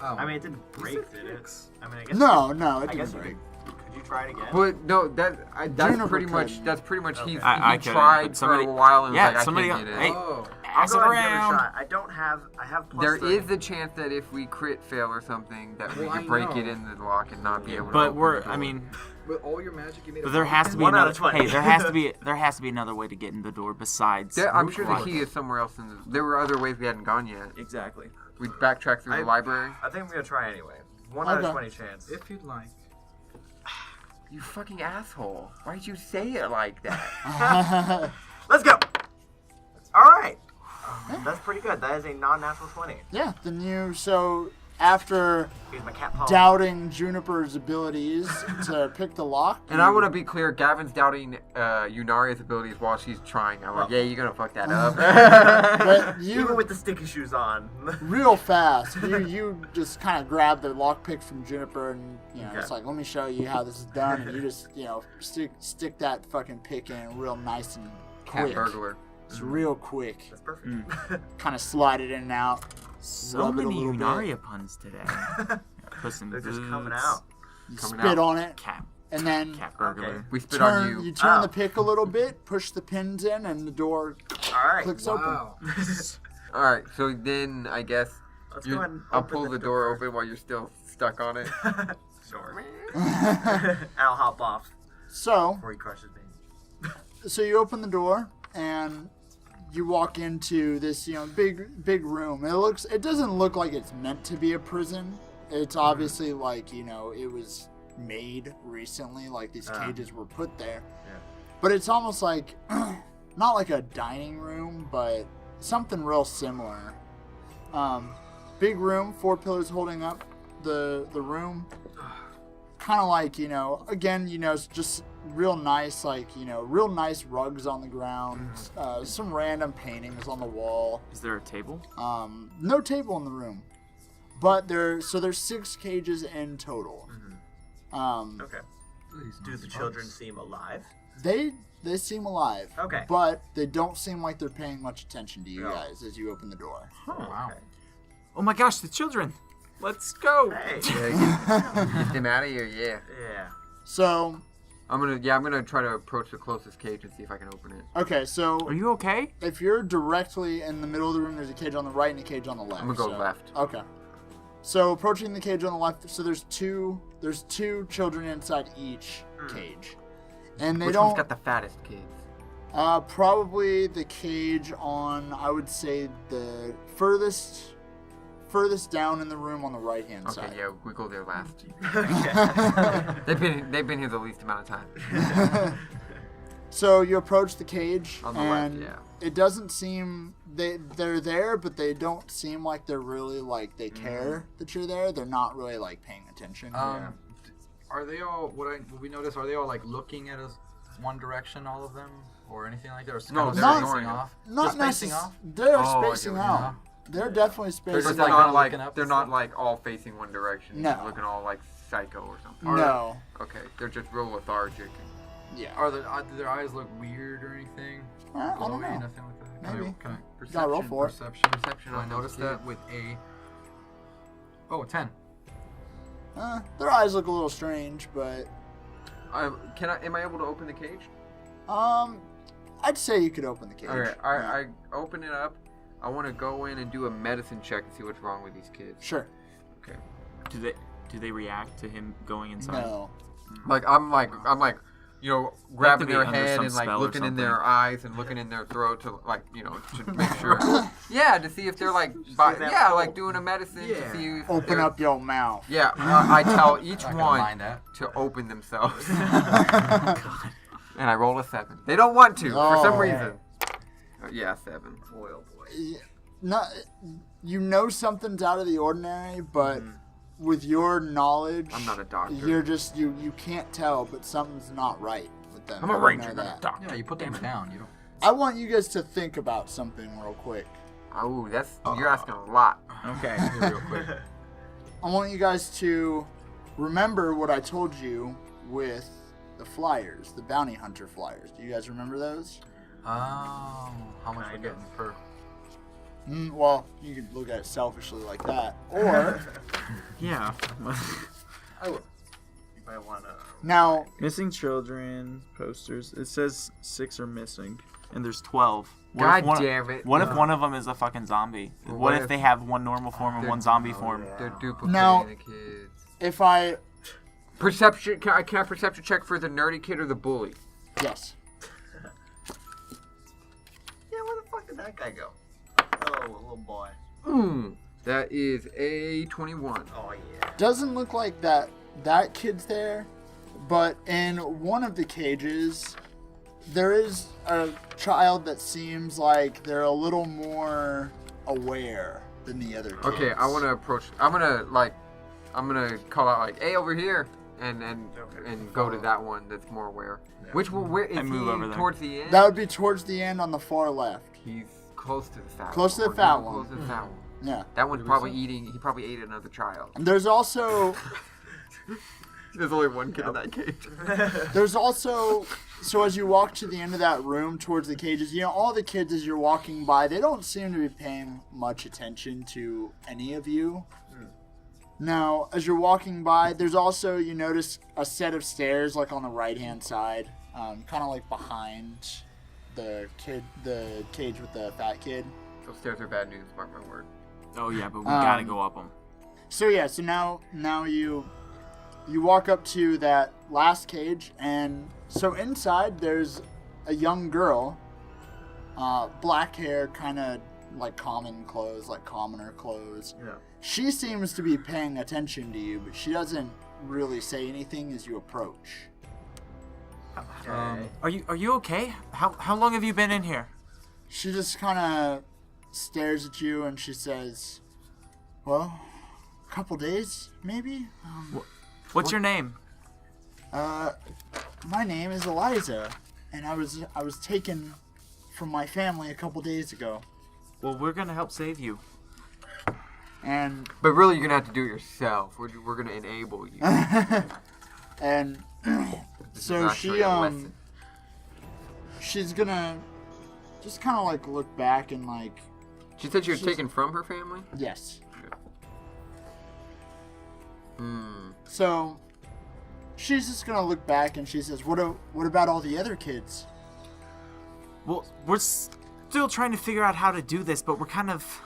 Oh. I mean, it didn't break, did it? I mean, I guess. No, it I guess didn't you break. could you try it again? But no, that's Juniper pretty much couldn't. that's pretty much Okay. he I couldn't, tried but somebody- for a while and yeah, was like, somebody- I can't get it. hey. Oh. I'll Pass it go ahead and give it a around. shot. I have plus There 3. is a chance that if we crit fail or something, that we Well, could I break know. it in the lock and not be able to. but open we're. the door. I mean, With all your magic, you made. but there has to be 1 out another. of 20. Hey, there has to be another way to get in the door besides. I'm sure the lock. key is somewhere else in the. There were other ways we hadn't gone yet. Exactly. We backtracked through the library. I think I'm gonna try anyway. 1 out of Okay. 20 chance. If you'd like. You fucking asshole! Why'd you say it like that? Let's go. All right. That's pretty good. That is a non-natural 20. Yeah. After Here's my cat paw. doubting Juniper's abilities to pick the lock. And I want to be clear, Gavin's doubting Yunaria's abilities while she's trying. I'm like, yeah, you're gonna fuck that up. But Even you, with the sticky shoes on. real fast, you just kind of grab the lockpick from Juniper and, Okay. it's like, let me show you how this is done. And you just, stick that fucking pick in real nice and Cat quick. burglar. It's real quick. That's perfect. Kind of slide it in and out. So Rub it a many little bit. Unaria puns today. Puss in They're just Boots, coming out. You Coming spit out. on it. Cat, And then cat burglar. Okay. We spit on you you. turn Oh. the pick a little bit, push the pins in, and the door All right. clicks Wow. All right, so then I guess Let's go ahead and I'll open pull the door first. open while you're still stuck on it. Sure. open. I'll hop off So, before he crushes me. you open the door and you walk into this, big room. It doesn't look like it's meant to be a prison. It's obviously like, it was made recently, like these cages were put there. Yeah. But it's almost like, not like a dining room, but something real similar. Big room, 4 pillars holding up the room. Kind of like, again, it's just real nice, like, real nice rugs on the ground. Some random paintings on the wall. Is there a table? No table in the room. But there's 6 cages in total. Okay. Do the children seem alive? They seem alive. Okay. But they don't seem like they're paying much attention to you No. guys as you open the door. Oh, wow. okay. Oh my gosh, the children! Let's go! Hey. Get them out of here, yeah. Yeah. So, I'm gonna try to approach the closest cage and see if I can open it. okay, so Are you okay? if you're directly in the middle of the room, there's a cage on the right and a cage on the left. I'm gonna go so- left. Okay. So approaching the cage on the left, so there's two children inside each cage, and they Which don't. one's got the fattest kids? Probably the cage on, I would say, the furthest down in the room on the right hand Okay, side. yeah, we go there last. Okay. They've been here the least amount of time. So you approach the cage, On the left, and yeah. it doesn't seem they're there, but they don't seem like they're really like they care that you're there. They're not really like paying attention. Are they all? What we notice? Are they all like looking at us one direction, all of them, or anything like that? Or No, kind of they're spacing ignoring it. off. Not They're spacing necessarily. off. They're Oh, I get spacing what you out. mean. They're definitely They're spacing just out. not like looking up they're and not stuff? like all facing one direction. No. Looking all like psycho or something. No. Okay, they're just real lethargic. Yeah. Do their eyes look weird or anything? I don't Glowy, know. nothing like that. Maybe. Can I Gotta roll for it. perception? Perception I on those noticed that kids. with a. Oh, 10. Their eyes look a little strange, but Am I able to open the cage? I'd say you could open the cage. Alright, I open it up. I want to go in and do a medicine check and see what's wrong with these kids. Sure. Okay. Do they react to him going inside? No. Like I'm like grabbing be their under head some and like spell or looking in something. their eyes and looking in their throat to like to make sure. Yeah, to see if they're like like doing a medicine to see if Open they're- up your mouth. Yeah, I tell each Not gonna one mind that. to open themselves. And I roll a 7. They don't want to for some Oh. reason. Yeah, 7. Boy, oh boy. Yeah, not you know something's out of the ordinary, but with your knowledge, I'm not a doctor. You're just you can't tell, but something's not right with them. I'm a You ranger, know not a that. doctor. Yeah, you put them down. You don't. I want you guys to think about something real quick. Oh, you're asking a lot. Okay. Real quick. I want you guys to remember what I told you with the flyers, the bounty hunter flyers. Do you guys remember those? How much we're getting per? Well, you could look at it selfishly like that, or Yeah. You might want to. now Missing children posters. It says 6 are missing, and there's 12. God damn it. What if one of them is a fucking zombie? Well, What if they have one normal form and one zombie form? They're duplicating Now- the kids. if I Perception. Can I perception check for the nerdy kid or the bully? yes, Yeah, where the fuck did that guy go? Oh, little boy. That is a 21. Oh yeah. doesn't look like that kid's there, but in one of the cages there is a child that seems like they're a little more aware than the other kids. Okay, I want to approach. I'm gonna call out like, "Hey, over here," and go to that one that's more aware. Yeah. Which will where is And move he over there. towards the end? That would be towards the end on the far left. He's close to the fat. Close to the one. fat He's one. Close to the fat one. Yeah. That one's probably eating. He probably ate another child. And there's also There's only one kid in that cage. so as you walk to the end of that room towards the cages, you know, all the kids as you're walking by, they don't seem to be paying much attention to any of you. Now, as you're walking by, there's also, you notice a set of stairs like on the right hand side, kind of like behind the cage with the fat kid. Those stairs are bad news. Mark my word. Oh yeah, but we gotta go up them. So yeah, so now you walk up to that last cage, and so inside there's a young girl, black hair, kind of like common clothes, like commoner clothes. Yeah. She seems to be paying attention to you, but she doesn't really say anything as you approach. Are you okay? How long have you been in here? She just kind of stares at you and she says, "Well, a couple days, maybe." What's your name? My name is Eliza, and I was taken from my family a couple days ago. Well, we're gonna help save you. And But really, you're gonna have to do it yourself. We're gonna enable you. and This so is actually a lesson. she's gonna just kind of like look back and like, She said you were she's- taken from her family. yes. Hmm. So she's just gonna look back and she says, "What about all the other kids?" Well, we're still trying to figure out how to do this, but we're kind of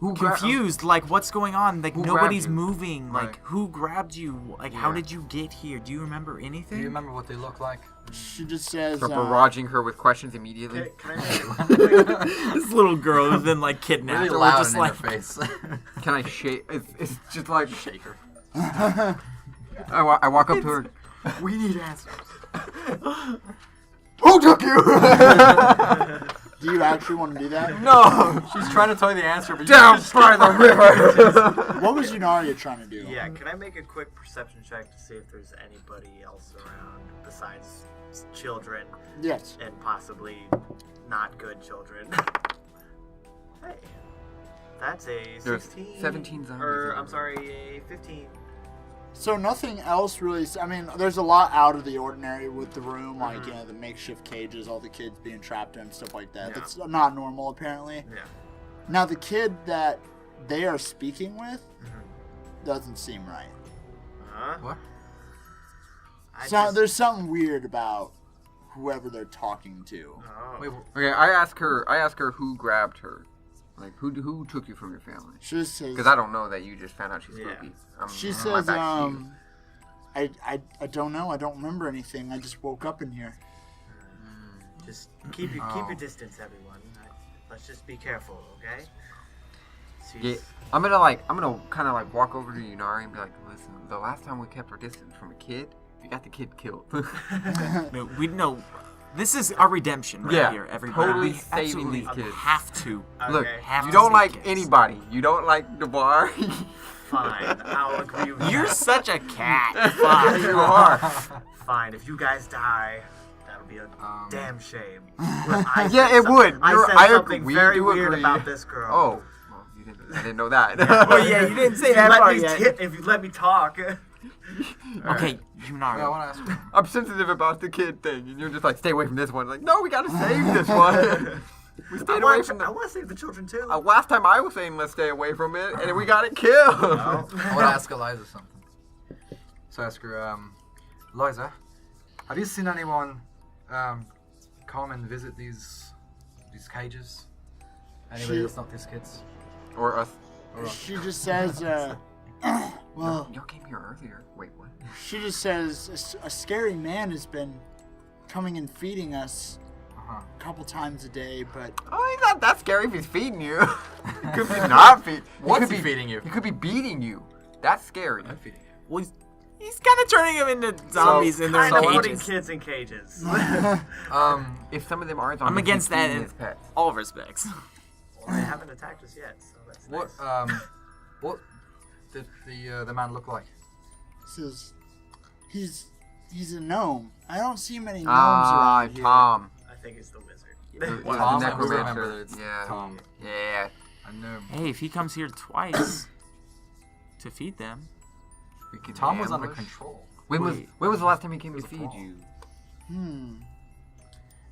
Who gra- confused. Like, what's going on? Like, Who nobody's grabbed you? moving. Like, Right. who grabbed you? Like, how Yeah. did you get here? Do you remember Do anything? you remember what they look like? She just says, Start barraging her with questions immediately. Can I This little girl has been like kidnapped. Really We're loud just in like, her face. Can I shake? It's just like Shaker. I walk up to her. we need answers. Who took you? "Do you actually want to do that?" No, she's trying to tell you the answer, but you Down just by the river. What was Yunaria trying to do? Yeah, can I make a quick perception check to see if there's anybody else around besides children Yes. and possibly not good children? Hey, that's a There's 16. 17 zombies Or, in I'm there. sorry, a 15. So nothing else really. I mean, there's a lot out of the ordinary with the room, like, you know, the makeshift cages, all the kids being trapped in, stuff like that. Yeah. That's not normal, apparently. Yeah. Now, the kid that they are speaking with Mhm. doesn't seem right. Huh? What? So there's something weird about whoever they're talking to. Oh. Wait, Okay, I ask her who grabbed her. Like, who took you from your family? She just says, Because I don't know that you just found out she's Yeah. spooky. she I'm says, back to you. I don't know. I don't remember anything. I just woke up in here. Just keep your distance, everyone. Let's just be careful, okay? Yeah, I'm gonna kind of like walk over to Yunari and be like, listen, the last time we kept our distance from a kid, we got the kid killed. No, we know. This is our redemption right here, everybody. Totally We saving absolutely these kids. have to. Look, Have you to don't save like kids. anybody. You don't like the bar. Fine, I'll agree with You're that. such a cat. Fine, you are. Fine, if you guys die, that'll be a damn shame. Yeah, it would. I You're- said I something agree. We very do weird agree. about this girl. Oh, well, I didn't know that. Well, yeah, you didn't say If you that let part me yet. if you let me talk. Okay, Yeah, I Junaro. want to ask. I'm sensitive about the kid thing, and you're just like, stay away from this one. Like, no, we gotta save this one. We I stayed away want from to the. save the children too. Last time I was saying let's stay away from it, and we got it killed. I want to ask Eliza something. So I ask her, Eliza, have you seen anyone come and visit these cages? Anybody that's not these kids? Or us. She just says, well, You came here earlier. Wait, what? she just says a scary man has been coming and feeding us Uh-huh. a couple times a day, but Oh, he's not that scary if he's feeding you. He could be not feeding. What's he feeding you? He could be beating you. That's scary. I'm feeding you. Well, he's kind of turning them into zombies in their Kind of putting cages. kids in cages. If some of them are zombies, I'm against he's that feeding in his pets. all respects. Well, they haven't attacked us yet, so that's What nice. what did the man look like? says he's a gnome. I don't see many gnomes Ah, around here. Tom. I think it's the wizard. The Tom, I necromancer. remember that it's Yeah. Tom. Yeah. I know. Hey, if he comes here twice to feed them, We can Tom was under ambush. control. When was the last time he came to was a feed problem. you?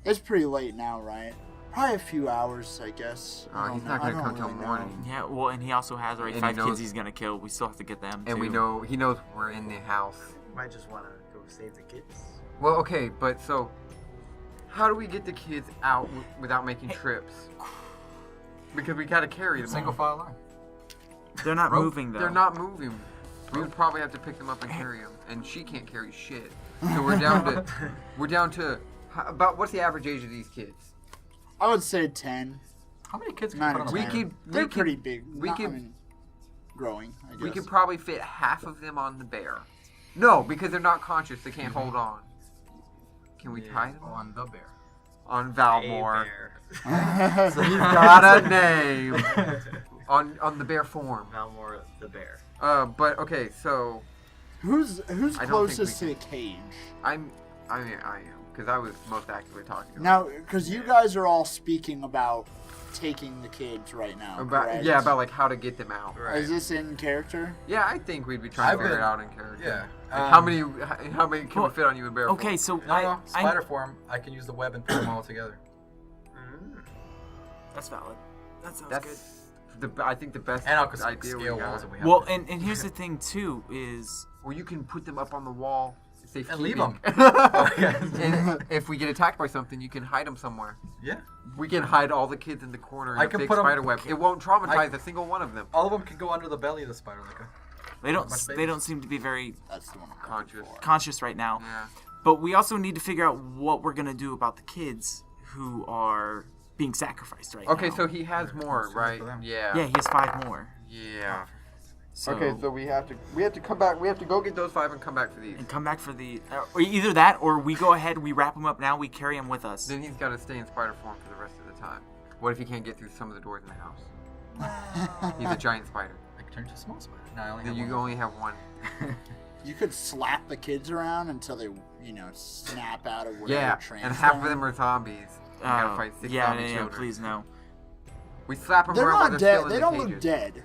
It's pretty late now, right? Probably a few hours, I guess. I Oh, don't he's know. not I gonna don't come till really know. morning. yeah. Well, and he also has already And he 5 knows- kids he's gonna kill. We still have to get them. And too. we know he knows we're in the house. Might just want to go save the kids. Well, okay, but so how do we get the kids out without making trips? Because we gotta carry them. Single all. file line. They're not Rope. moving though. They're not moving. We would probably have to pick them up and carry them, and she can't carry shit. So we're down to about what's the average age of these kids? I would say 10. How many kids can Nine you or put on 10. a We could- They're we could- pretty big. we Not- could- I mean, growing, I guess. We could probably fit half of them on the bear. No, because they're not conscious. They can't hold on. Can we tie them on the bear? on A Valmore? bear. So he's got a name on the bear form. Valmore the bear. But okay, so Who's I don't think closest to we the cage? I am, because I was most actively talking about. Now, because you guys are all speaking about taking the kids right now. correct? about like how to get them out. Is this in character? Yeah, I think we'd be trying I've to figure it been- out in character. yeah, Like, how many can well, we fit on you in bear Okay, form? so No, spider form. I can use the web and put them all together. that's valid. That sounds That's I think the best And I'll just idea we scale got. walls if we have good. Well, to. and here's the thing too is Or you can put them up on the wall. Safe And leave keeping. 'em. And if we get attacked by something, you can hide them somewhere. Yeah. We can hide all the kids in the corner in I a can big put 'em- spider web. It won't traumatize a single one of them. All of them can go under the belly of the spider like a. they babies. don't seem to be very That's the one I'm Conscious. conscious right now. Yeah. But we also need to figure out what we're gonna do about the kids who are being sacrificed right now. Okay, so he has more, Sounds right? for them. Yeah. yeah, he has 5 more. Yeah. So, Okay, so we have to come back. We have to go get those 5 and come back for these. and come back for the or either that or we go ahead, we wrap him up now, we carry him with us. Then he's got to stay in spider form for the rest of the time. What if he can't get through some of the doors in the house? He's a giant spider. I can turn to a small spider. No, I only Then have you one. only have one. You could slap the kids around until they, snap out of whatever Yeah, trance and half they're of them in. are zombies. We gotta fight 6 yeah, zombie yeah, children. please no. We slap them They're around while not they're still dead. in They the don't cages. look dead.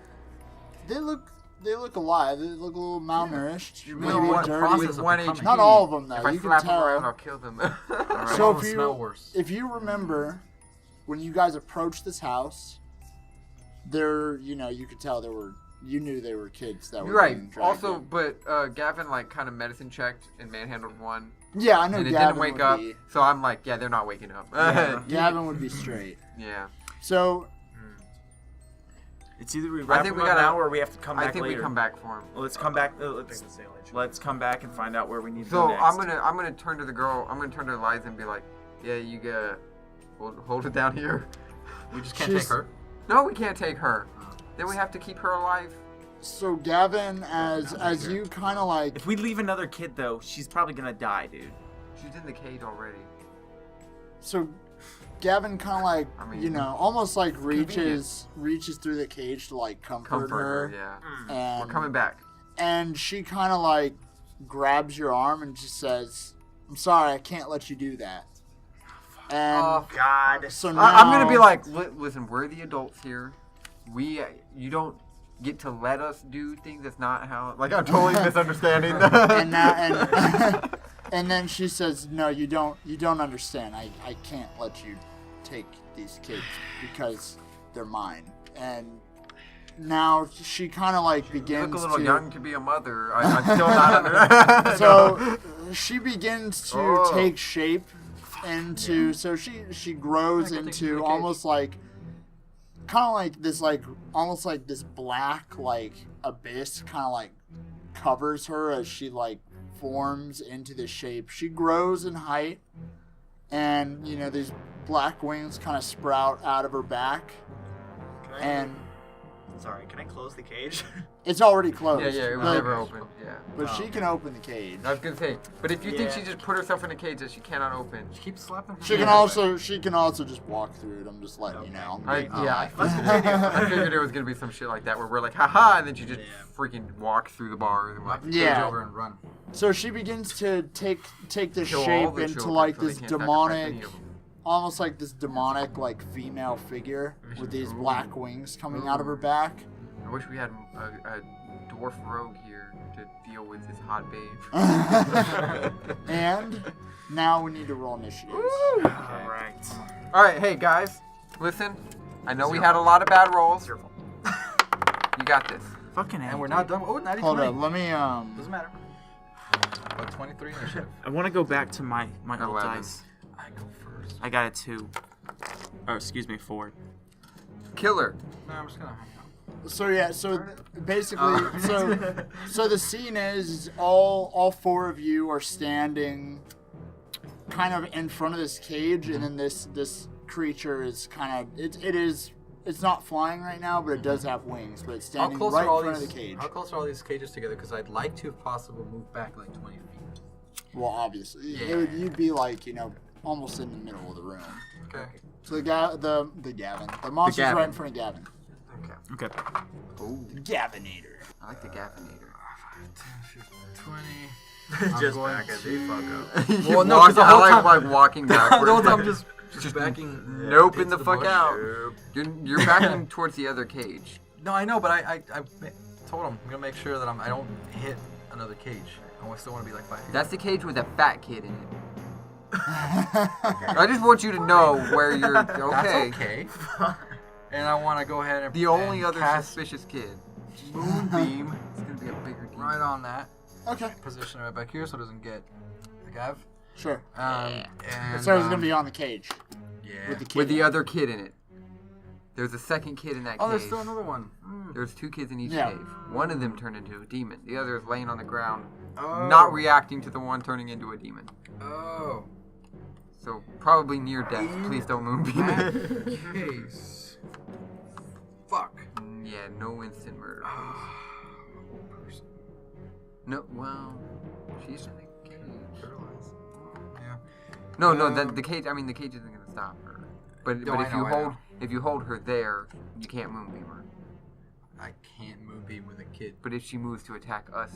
They look alive. They look a little malnourished. You Maybe know what? dirty. process With of 1 becoming- HP. Not all of them, though. If I You can slap them tell. around, I'll kill them. Alright, So it'll if you- smell worse. If you remember, when you guys approached this house, you could tell you knew they were kids that were You're right. being dragged Also, in. but Gavin kind of medicine checked and manhandled one, Yeah, I know and it Gavin didn't wake would up. be. So I'm like, yeah, they're not waking up. Yeah, Gavin would be straight. Yeah. So It's either we wrap think him we up gotta- now or we have to come back I think later. we come back for him. Well, let's come back. Pick the sailage. Let's come back and find out where we need to So go next. I'm gonna turn to the girl. I'm gonna turn to Eliza and be like, yeah, you gotta hold it down here. We just can't She's- take her. No, we can't take her. Then we have to keep her alive. So Gavin, as you kind of like, If we leave another kid though, she's probably gonna die, dude. She's in the cage already. So Gavin kind of like, I mean, you know, almost like convenient. reaches through the cage to like comfort her. her. Yeah. And, We're coming back. And she kind of like grabs your arm and just says, "I'm sorry, I can't let you do that." And Oh God. so now, I'm gonna be like, listen, we're the adults here. You don't get to let us do things. That's not how. Like I'm totally misunderstanding. and then she says, "No, you don't understand. I can't let you take these kids because they're mine." And now she kind of like You begins look a little to. young to be a mother. I'm still not under. So she begins to Oh. take shape into. So she grows into almost like. Kind of like this, like almost like this black, like abyss, kind of like covers her as she like forms into this shape. She grows in height, and you know these black wings kind of sprout out of her back, and Sorry, can I close the cage? it's already closed. Yeah, it was but, never open. Yeah. But she can open the cage. I was gonna say, but if you think Yeah. she just put herself in a cage that she cannot open, Keep slapping her. She can also just walk through it. I'm just letting you know. I Let's continue. I figured it was gonna be some shit like that where we're like, haha, and then she just Yeah. freaking walk through the bar. And like, Cage Yeah. over and run. So she begins to take this kill all shape the into children like so they this can't sacrifice demonic. any of them. Almost like this demonic, like female figure with these black wings coming out of her back. I wish we had a dwarf rogue here to deal with this hot babe. And now we need to roll initiative. Alright. All right, hey guys, listen. I know we had a lot of bad rolls. Your fault. You got this. Fucking And hell, we're dude. not done. Oh, 90 Hold 20. up, let me Doesn't matter. But 23 initiative. I want to go back to my old 11. dice. I go first. I got a 2. Oh, excuse me, 4. Killer. No, I'm just gonna hang out. So yeah, so basically, so the scene is all four of you are standing, kind of in front of this cage, and then this creature is kind of it's not flying right now, but it does have wings, but it's How standing close right are all in front these? of the cage. How close are all these cages together? Because I'd like to, if possible, move back like 20 feet. Well, obviously, Yeah. you'd be like almost in the middle of the room. Okay. So the monster's Gavin. right in front of Gavin. Okay. Ooh, Gavinator. I like the Gaffinator. 20. Just going back as to- they fuck up. Well, no, 'cause the whole time- like walking backwards. The whole time just backing. Nope, in into the fuck bush. out. You're backing towards the other cage. No, I know, but I told him I'm gonna make sure that I don't hit another cage. I still want to be like 5 feet. That's the cage with a fat kid in it. I just want you to know where you're okay. That's okay. And I want to go ahead and The only and other cast suspicious kid. Moonbeam. It's gonna be a bigger deal. right on that. Okay, Position it right back here so it doesn't get the gav. sure. And So it's gonna be on the cage yeah. with the kid. With the in it. other kid in it. There's a second kid in that Oh, cage. there's still another one. Mm. There's 2 kids in each Yeah. cave. One of them turned into a demon. The other is laying on the ground, Oh. not reacting to the one turning into a demon. Oh. So probably near death. Please don't moonbeam That it. case. Fuck. Yeah, no instant murder. Whole person. No, well, she's in the cage. Paralyzed. Yeah. No, the cage. I mean, the cage isn't gonna stop her. But No, but I if you hold her there, you can't moonbeam her. I can't moonbeam with a kid. But if she moves to attack us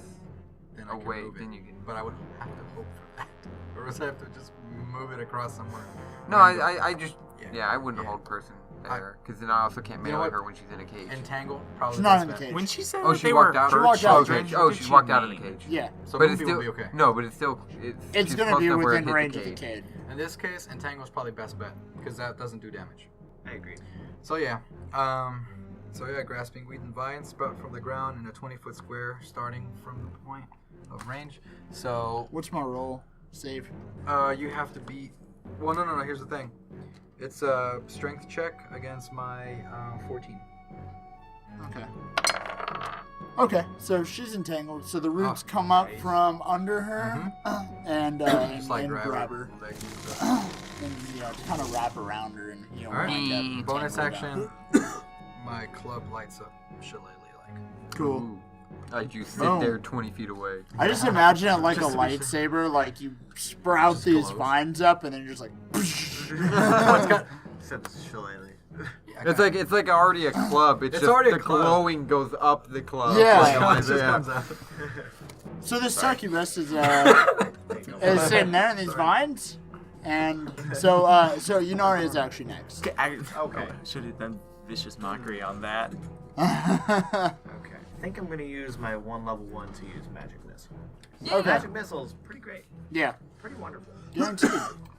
Then I can away, move it. then you can. But I would have to hope for that. Or else I have to just move it across somewhere. No, I just Yeah. I wouldn't Yeah. hold person there because then I also can't You know melee what? her when she's in a cage. Entangle, probably. She's not best in the bet. cage. When she said Oh, that she they walked were out. She walked out. Okay. Oh, she walked out of the cage. Yeah, So But moonbeam it's still will be okay. no, but it's still it's she's gonna close be enough where it within hit range the of the cage. kid. In this case, entangle is probably best bet because that doesn't do damage. I agree. So yeah, grasping weed and vines sprout from the ground in a 20-foot square, starting from the point of range. So What's my roll? Save. you have to beat. Well, no. Here's the thing. It's a strength check against my 14. Okay. Okay, so she's entangled. So the roots Oh, come up nice. from under her and Just like and grab her, her. Like, and kind of wrap around her and All right. wind up, bonus tangle action. down. My club lights up shillelagh like. Cool. Ooh. Like you sit Boom. there 20 feet away. I just imagine it like a Just to be sure. lightsaber, like you sprout Just these glows. vines up and then you're just like, Except it's shillelagh. It's like already a club. It's just already a the club. glowing goes up the club. Yeah. Like, It just comes out. So this succubus is sitting there in these vines, and so Yunari is actually next. Okay. Should have done vicious mockery on that. Okay. I think I'm gonna use my level 1 to use magic missile. Yeah, Okay. magic missile is pretty great. Yeah, Pretty wonderful.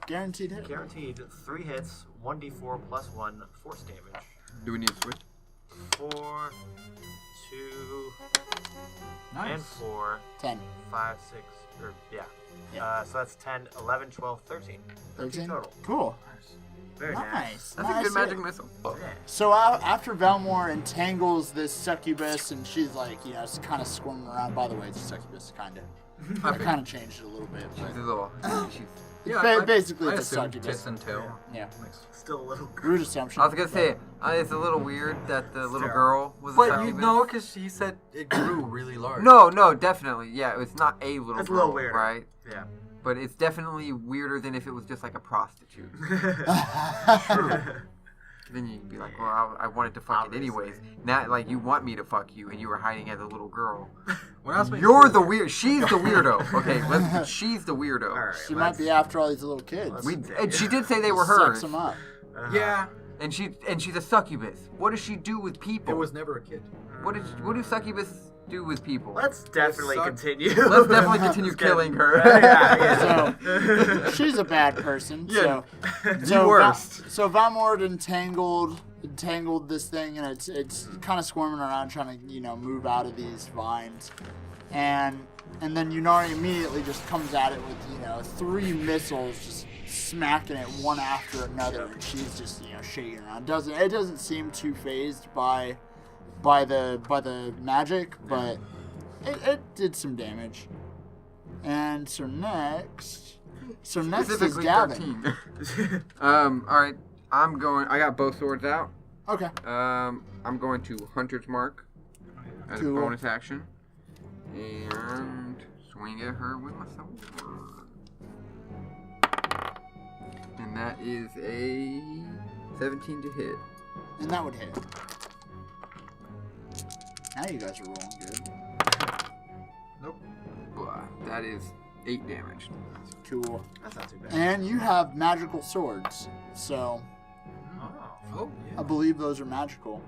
guaranteed hit. Guaranteed 3 hits, 1d4 plus 1 force damage. Do we need to switch? 4, 2, Nice. and 4, 10, 5, 6, or yeah. So that's 10, 11, 12, 13. 13. Total. Cool. Very nice. Nice. That's nice a good magic hit. missile. Yeah. So after Valmore entangles this succubus, and she's like, it's kind of squirming around. By the way, it's a succubus, kind of. I kind of changed it a little bit, She's but a little. She's, basically I it's a assumed succubus. tits and tail. Yeah. Still a little Rude assumption. I was gonna say it's a little weird that the little terrible. girl was. a But you succubus. know, because he said it grew really large. No, definitely. Yeah, it's not a little It's a girl, little weirder. right? Yeah. But it's definitely weirder than if it was just like a prostitute. Then you'd be like, well, I wanted to fuck it anyways. Now, like, you want me to fuck you, and you were hiding as a little girl. What else? You're the weird. She's the weirdo. Okay, she's the weirdo. All right. She might be after all these little kids. And she did say they were Sucks hers. them up. Yeah. And she's a succubus. What does she do with people? It was never a kid. What do succubus do with people? Let's definitely sucks. continue. Let's definitely continue Let's get- killing her. Yeah. So she's a bad person. Yeah. So worst. So Valmore entangled this thing, and it's kind of squirming around, trying to move out of these vines, and then Yunari immediately just comes at it with 3 missiles, just smacking it one after another, and she's just shaking around. It doesn't seem too phased by the magic, but it did some damage. And so next is Specifically Gavin. 13. All right. I got both swords out. Okay. I'm going to Hunter's Mark as a Cool. bonus action. And swing at her with my sword. And that is a 17 to hit. And that would hit. Now you guys are rolling good. Nope. Blah. That is 8 damage. Cool. That's not too bad. And you have magical swords, so Oh, I believe those are magical.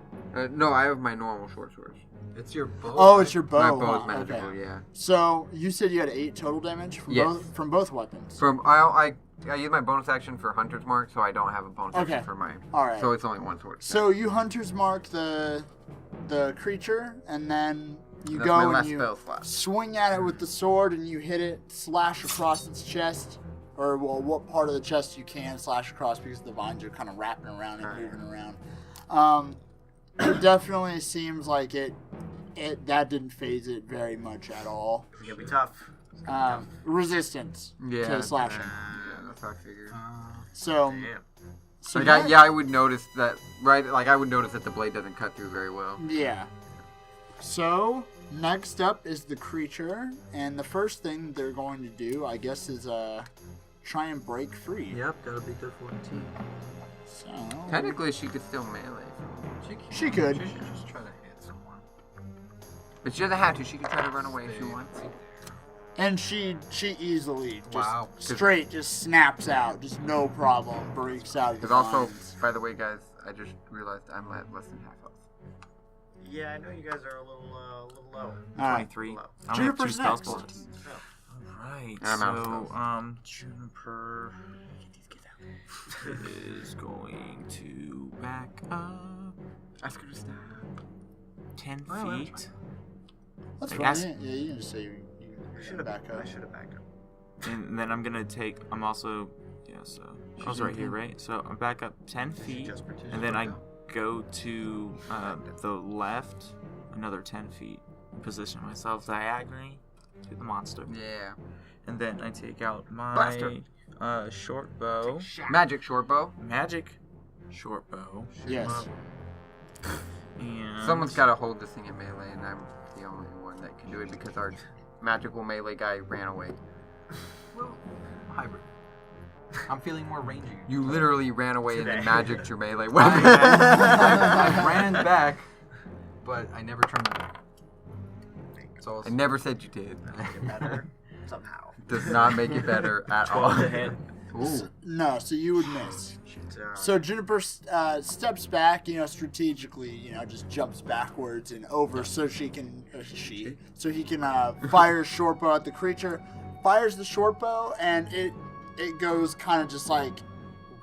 No, I have my normal short swords. it's your bow. Oh, it's your bow. My bow's huh? magical, Okay. yeah. So you said you had 8 total damage Yes. from both weapons. I use my bonus action for Hunter's Mark, so I don't have a bonus Okay. action for mine. All right. So it's only 1 sword. So you hunters mark the creature, and then you That's go my and last you spell slot. swing at it with the sword, and you hit it, slash across its chest, or what part of the chest you can slash across, because the vines are kind of wrapping around and moving around. It definitely seems like that didn't phase it very much at all. It's gonna be tough. Resistance Yeah. to slashing. Yeah, that's how I figured. So, Damn. so Like, that- I would notice that, right? Like, I would notice that the blade doesn't cut through very well. Yeah. So, next up is the creature, and the first thing they're going to do, I guess, is try and break free. Yep, gotta beat the 14. So, Technically, she could still melee. She could. She should just try to hit someone. But she doesn't have to. She can try to run away if she wants. And she easily just Wow. straight just snaps out, just no problem, breaks out. Because also, by the way, guys, I just realized I'm at less than half health. Yeah, I know you guys are a little low. All right. 23. Low. I only have 2 Juniper's spell next. slots. Alright, And I'm out of so, Juniper is going to back up Ask her to stop. 10 Well, that's feet. That's I fine. guess- Yeah, you can just say you Should have back up. I should have backed up. And then I'm gonna take, I'm also, so, I was right here, right? So I'm back up 10 feet, Just pretend. and then I go to the left another 10 feet, and position myself diagonally to the monster. Yeah. And then I take out Blaster. my short bow, Magic short bow. magic short bow, Yes. and Someone's got to hold this thing in melee, and I'm the only one that can do it because our magical melee guy ran away. Hybrid. I'm feeling more rangy. You literally ran away and Today. then magicked your melee I, weapon. I ran back, but I never turned my back. So I never said you did. Make it better somehow. Does not make it better at all. 12 to hit. Ooh. No, so you would miss. Darn. So Juniper steps back, strategically, just jumps backwards and over so he can fire his short bow at the creature. Fires the short bow and it goes kind of just like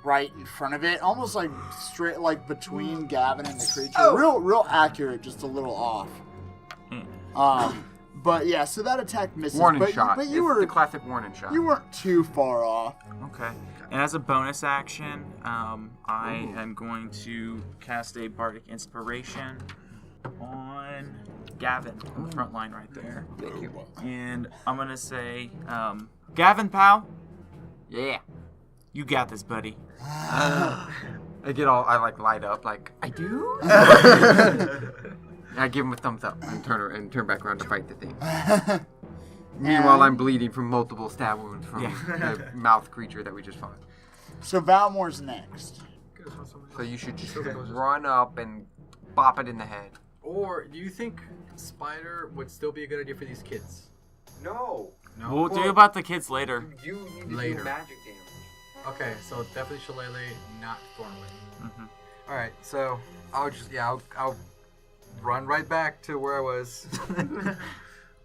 right in front of it, almost like straight like between Gavin and the creature. Real accurate, just a little off. But yeah, so that attack misses. Warning shot. But It's you were the classic warning shot. you weren't too far off. Okay. And as a bonus action, I am going to cast a Bardic Inspiration on Gavin on the front line right there. Thank you. And I'm going to say, Gavin, pal, Yeah. you got this, buddy. I light up like I do. I give him a thumbs up and turn back around to fight the thing. Meanwhile, I'm bleeding from multiple stab wounds from the mouth creature that we just fought. So Valmore's next. So you should just run up and bop it in the head. Or do you think Spider would still be a good idea for these kids? No. No. We'll do about the kids later. You need to Later. do magic damage. Okay, so definitely Shillelagh, not Thornwood. Mhm. All right, so I'll run right back to where I was.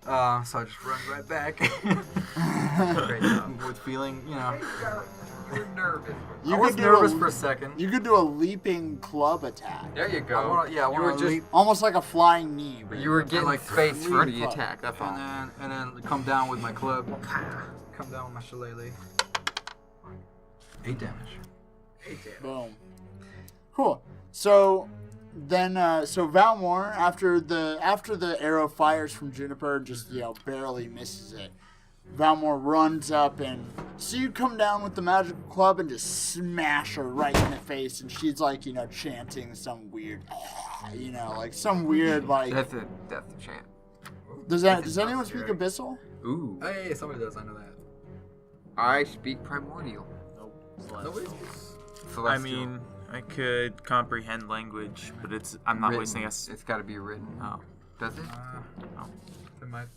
So I'll just run right back. Great job. With feeling, You're nervous. You I was could do nervous a- for a second. You could do a leaping club attack. There you I go. wanna you were just just Almost like a flying knee. but you were getting like space for the clean cut. attack. That's all. and then come down with my club. Come down with my shillelagh. 8 damage. 8 damage. Boom. Cool. So then, Valmore, after the arrow fires from Juniper, and just barely misses it. Valmore runs up and so you come down with the magical club and just smash her right in the face, and she's like chanting some weird, some weird like. That's a chant. Does anyone speak Abyssal? Ooh. Hey, somebody does. I know that. I speak primordial. Nobody. Celestial. I mean, I could comprehend language, but I'm not Written. wasting a. It's got to be written. Oh. Does it? It might.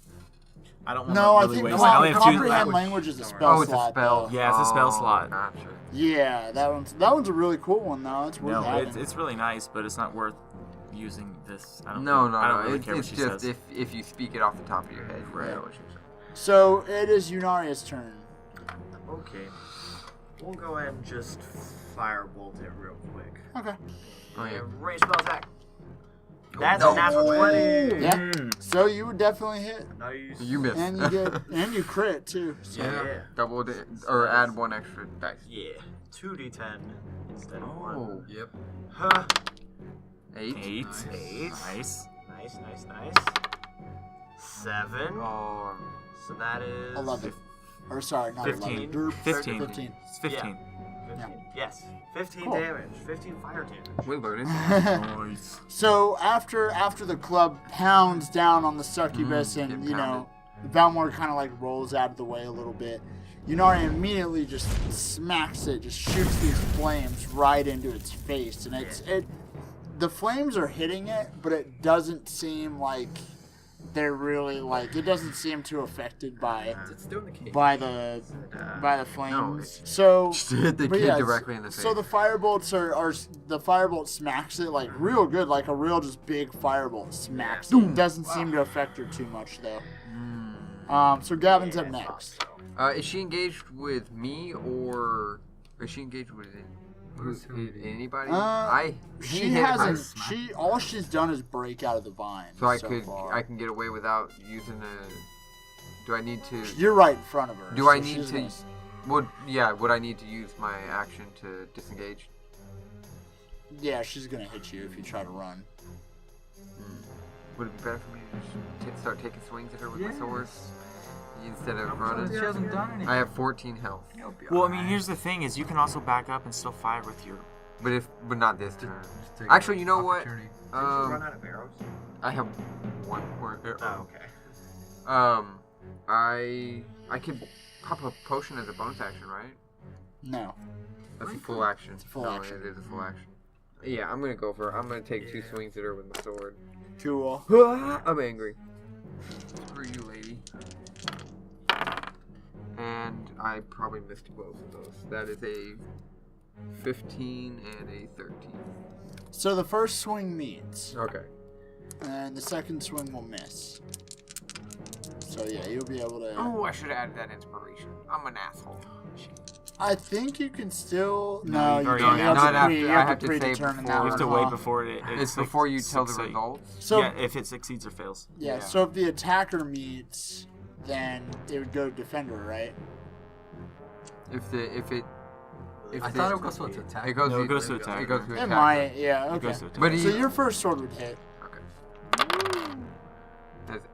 I don't want No, I to really think waste. I only have two. comprehend language is a spell Oh, it's a slot. spell. Though. Yeah, it's a spell slot. Gotcha. Yeah, that one's a really cool one though. It's worth No, having. it's really nice, but it's not worth using this. I don't No, think- I don't really It's, care what it's she just says. if you speak it off the top of your head. Right. You know what she's saying. So it is Yunaria's turn. Okay. We'll go ahead and just firebolt it real quick. Okay. Oh yeah. Range spell attack. That's no. a natural 20. Yeah. So you would definitely hit, Nice. You missed. and you crit too. So. Yeah. Double or add one extra dice. Yeah. 2d10 instead of Oh. 1. Yep. Huh. 8. 8. Eight. Nice. Nice. 7. Oh. So that is 11. Or sorry, not 15. 11. Derp. 15. 15. It's 15. 15. Yes. 15 Cool. damage. 15 fire damage. We're learning. Nice. So after the club pounds down on the succubus, Get and pounded. Valmore kind of like rolls out of the way a little bit, Yunari immediately just smacks it, just shoots these flames right into its face, and the flames are hitting it, but it doesn't seem like they're really it doesn't seem too affected by It's still in the cave. the flames. No, So Just hit the but kid yeah, directly in the face. So the firebolts are the firebolt smacks it like real good, like a real just big firebolt smacks it. It doesn't seem to affect her too much though. So Gavin's up next. Is she engaged with me or is she engaged with anybody? She hit her. hasn't. All she's done is break out of the vine. So I far. can get away without using a. Do I need to? You're right in front of her. Do so I need she's to? Would I need to use my action to disengage? Yeah, she's gonna hit you if you try to run. Would it be better for me to just start taking swings at her with my sword instead of running? She hasn't done anything. I have 14 health, Well, I mean, here's the thing: is you can also back up and still fire with your. but not this turn. Just take Actually, you know what? opportunity. Did you run out of arrows? I have one more. Oh, okay. I could pop a potion as a bonus action, right? No. That's a full action. It's a full no, action. It is a full action. Yeah, I'm gonna go for it. I'm gonna take 2 swings at her with my sword. Cool. I'm angry. Screw you, lady. And I probably missed both of those. That is a 15 and a 13. So the first swing meets, Okay. and the second swing will miss. So yeah, you'll be able to. Oh, I should have added that inspiration. I'm an asshole. I think you can still. No, No, you've you already can't. You done have that. to, I you have have to to say predetermine before- that. You have to one, wait huh? before It's before you tell the results. So yeah, if it succeeds or fails. yeah, so if the attacker meets, then it would go to defender, right? If it. I thought it goes to attack. It goes. No, it goes to It attacker. goes to It attacker. might. Yeah. It Okay. goes to attack. But he. So your first sword would hit. Okay. That's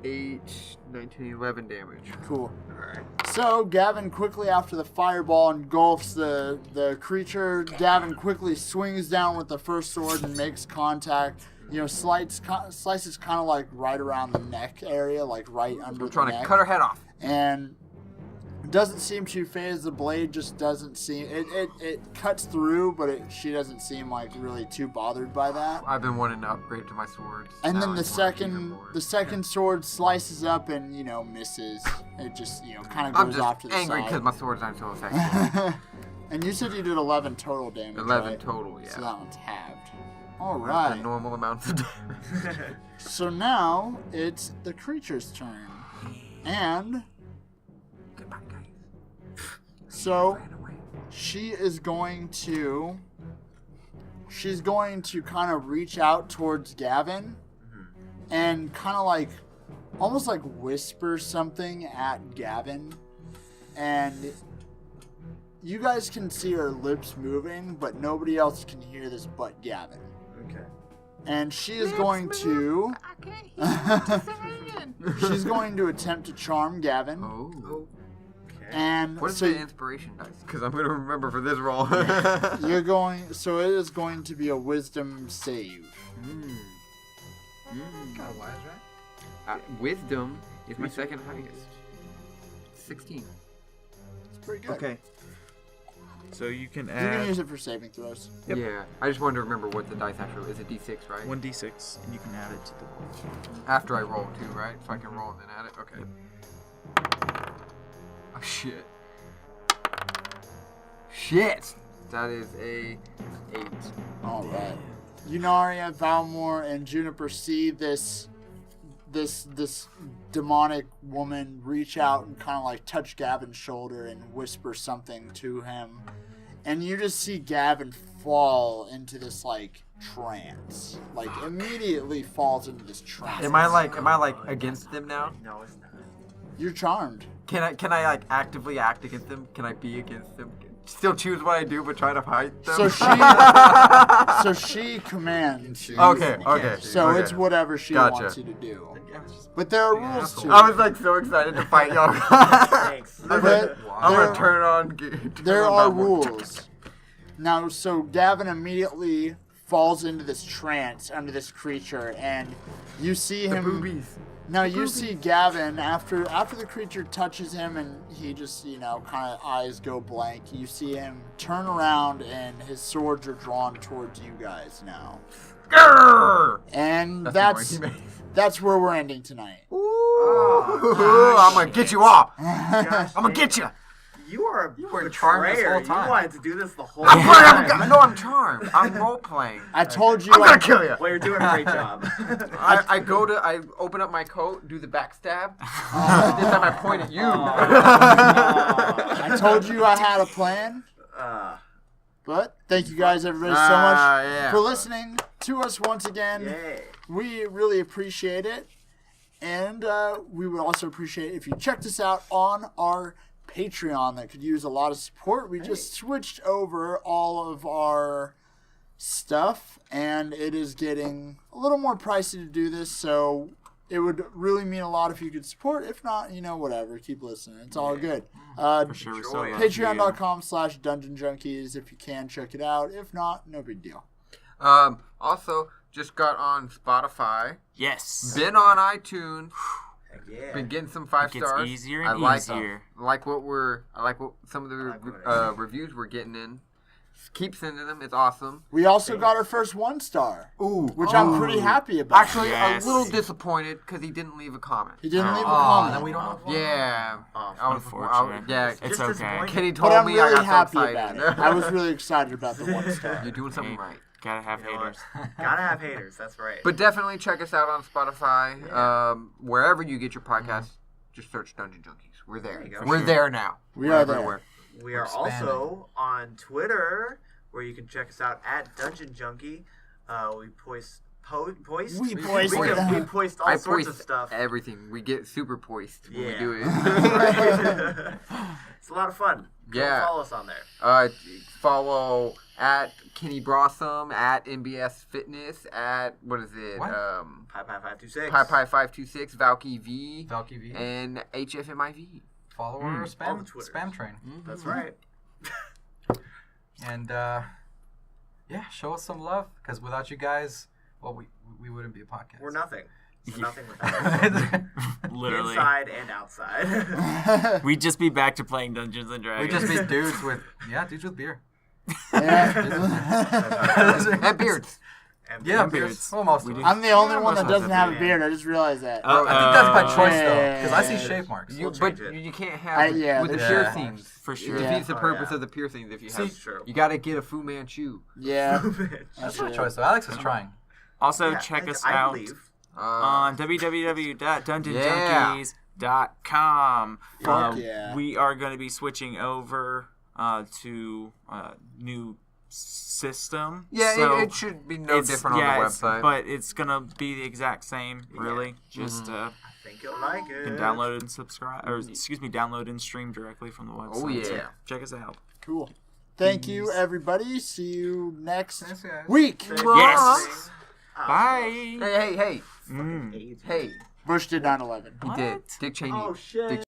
8, 19, 11 damage. Cool. Alright. So Gavin quickly, after the fireball engulfs the creature, Gavin quickly swings down with the first sword and makes contact. You know, slices kind of like right around the neck area, like right under I'm the trying neck. to cut her head off. And doesn't seem to phase. The blade just doesn't seem. It cuts through, but she doesn't seem like really too bothered by that. I've been wanting to upgrade to my swords. And Now then I the want even second more. the second sword slices up and misses. It just kind of I'm goes just off to the angry because side. my swords aren't so effective. And you said you did 11 total damage. 11 right? total, yeah. So that one's halved. All The right. normal amounts of damage. So now it's the creature's turn, and Goodbye, guys. so Ran away. she's going to kind of reach out towards Gavin and kind of like almost like whisper something at Gavin, and you guys can see her lips moving, but nobody else can hear this but Gavin. Okay. And she is going to she's going to attempt to charm Gavin. Oh. Okay. And What is so the inspiration dice? Because I'm going to remember for this roll. you're going. So it is going to be a wisdom save. Kind of wise, right? Wisdom is my second highest. 16. It's pretty good. Okay. So you can You can add use it for saving throws. Yep. Yeah. I just wanted to remember what the dice actually is. It D6, right? 1d6, and you can add it to the roll. After I roll too, right? So I can roll and then add it? Okay. Oh, shit. Shit! That is a 8. All right. Yunaria, Valmore, and Juniper see this demonic woman reach out and kind of like touch Gavin's shoulder and whisper something to him, and you just see Gavin fall into this like trance, like immediately falls into this trance. Am I like against them now? No, it's not. You're charmed. Can I like actively act against them? Can I be against them? Still choose what I do, but try to fight them. So she commands. Okay. So okay. it's whatever she Gotcha. wants you to do. But there are rules to I it. was like so excited to fight y'all. Thanks. I'm But gonna turn on. there are rules. Now, so Gavin immediately falls into this trance under this creature, and you see The him. boobies. Now you see Gavin after the creature touches him, and he just kind of eyes go blank. You see him turn around, and his swords are drawn towards you guys now. Grrr! And That's the noise he that's where we're ending tonight. Ooh, I'm gonna get you off. I'm gonna get you. You are a were charmed this betrayer. whole time. You wanted to do this the whole I'm time. no, I'm charmed. I'm role playing. I told you. I'm gonna kill you. Well, you're doing a great job. I open up my coat, do the backstab. This time I point at you. I told you I had a plan. But thank you guys, everybody, so much Yeah. for listening to us once again. Yay. We really appreciate it. And we would also appreciate it if you checked us out on our Patreon that could use a lot of support. We just switched over all of our stuff, and it is getting a little more pricey to do this, so it would really mean a lot if you could support. If not, whatever. Keep listening. It's all good. For sure, we still love you. Patreon.com/DungeonJunkies. If you can, check it out. If not, no big deal. Also, just got on Spotify. Yes. Been on iTunes. Yeah. Been getting some 5 It gets stars. easier I and like easier. I like what some of the reviews we're getting in. Keep sending them. It's awesome. We also got our first 1-star, Ooh, which I'm pretty happy about. Actually, Yes. a little disappointed because he didn't leave a comment. He didn't leave a Oh, comment. then we don't know. Yeah. Unfortunate. Yeah. It's Just okay. disappointing. Kenny But told I'm me I really got happy so about excited. it. I was really excited about the 1-star. You're doing something Hey. right. Gotta have You know what? haters. Gotta have haters. That's right. But definitely check us out on Spotify. Yeah. Wherever you get your podcasts, just search Dungeon Junkies. We're there. There you go. We're Sure. there now. We We're are there. everywhere. We are expanding. also on Twitter, where you can check us out at Dungeon Junkie. We poist all I sorts of poist stuff. everything. We get super poised when we Yeah. do it. It's a lot of fun. Go Yeah. follow us on there. Follow at Kenny Brossum, at MBS Fitness, at what is it? What? Pie526. Pie526, Valky V, Valky V. and HFMIV. Follow our All the spam Twitters. spam train. That's right. And yeah, show us some love because without you guys, well, we wouldn't be a podcast. We're nothing. We're nothing without us. Literally. Inside and outside. We'd just be back to playing Dungeons and We Dragons. just be dudes with beer. Yeah. And beards. And Yeah, And beards. beards. Well, most We of do. us. I'm the only Yeah, one that most of us doesn't have have a beard. beard. I just realized that. I think that's by choice though, Yeah. because I see shave marks. We'll But change it. you can't have yeah, with the there's- piercings. For It sure. defeats the Oh, purpose yeah. of the piercings if you See, have. That's true. You got to get a Fu Manchu. Yeah. That's not a choice though. Alex is trying. Also, Yeah, check us I out believe. on www.dungeonjunkies.com. Fuck yeah. We are going to be switching over to new system. Yeah, so it should be no it's- different on the it's- website. but it's going to be the exact same, really. Just I think you'll like you it. can download it and subscribe, or excuse me, download and stream directly from the website. Oh, yeah. So check us out. Cool. Thank you, everybody. See you next Thanks, guys. week. Yes. Oh, Bye. Hey. AIDS. Hey. Bush did 9/11. He did. What? Dick Cheney. Oh, shit. Dick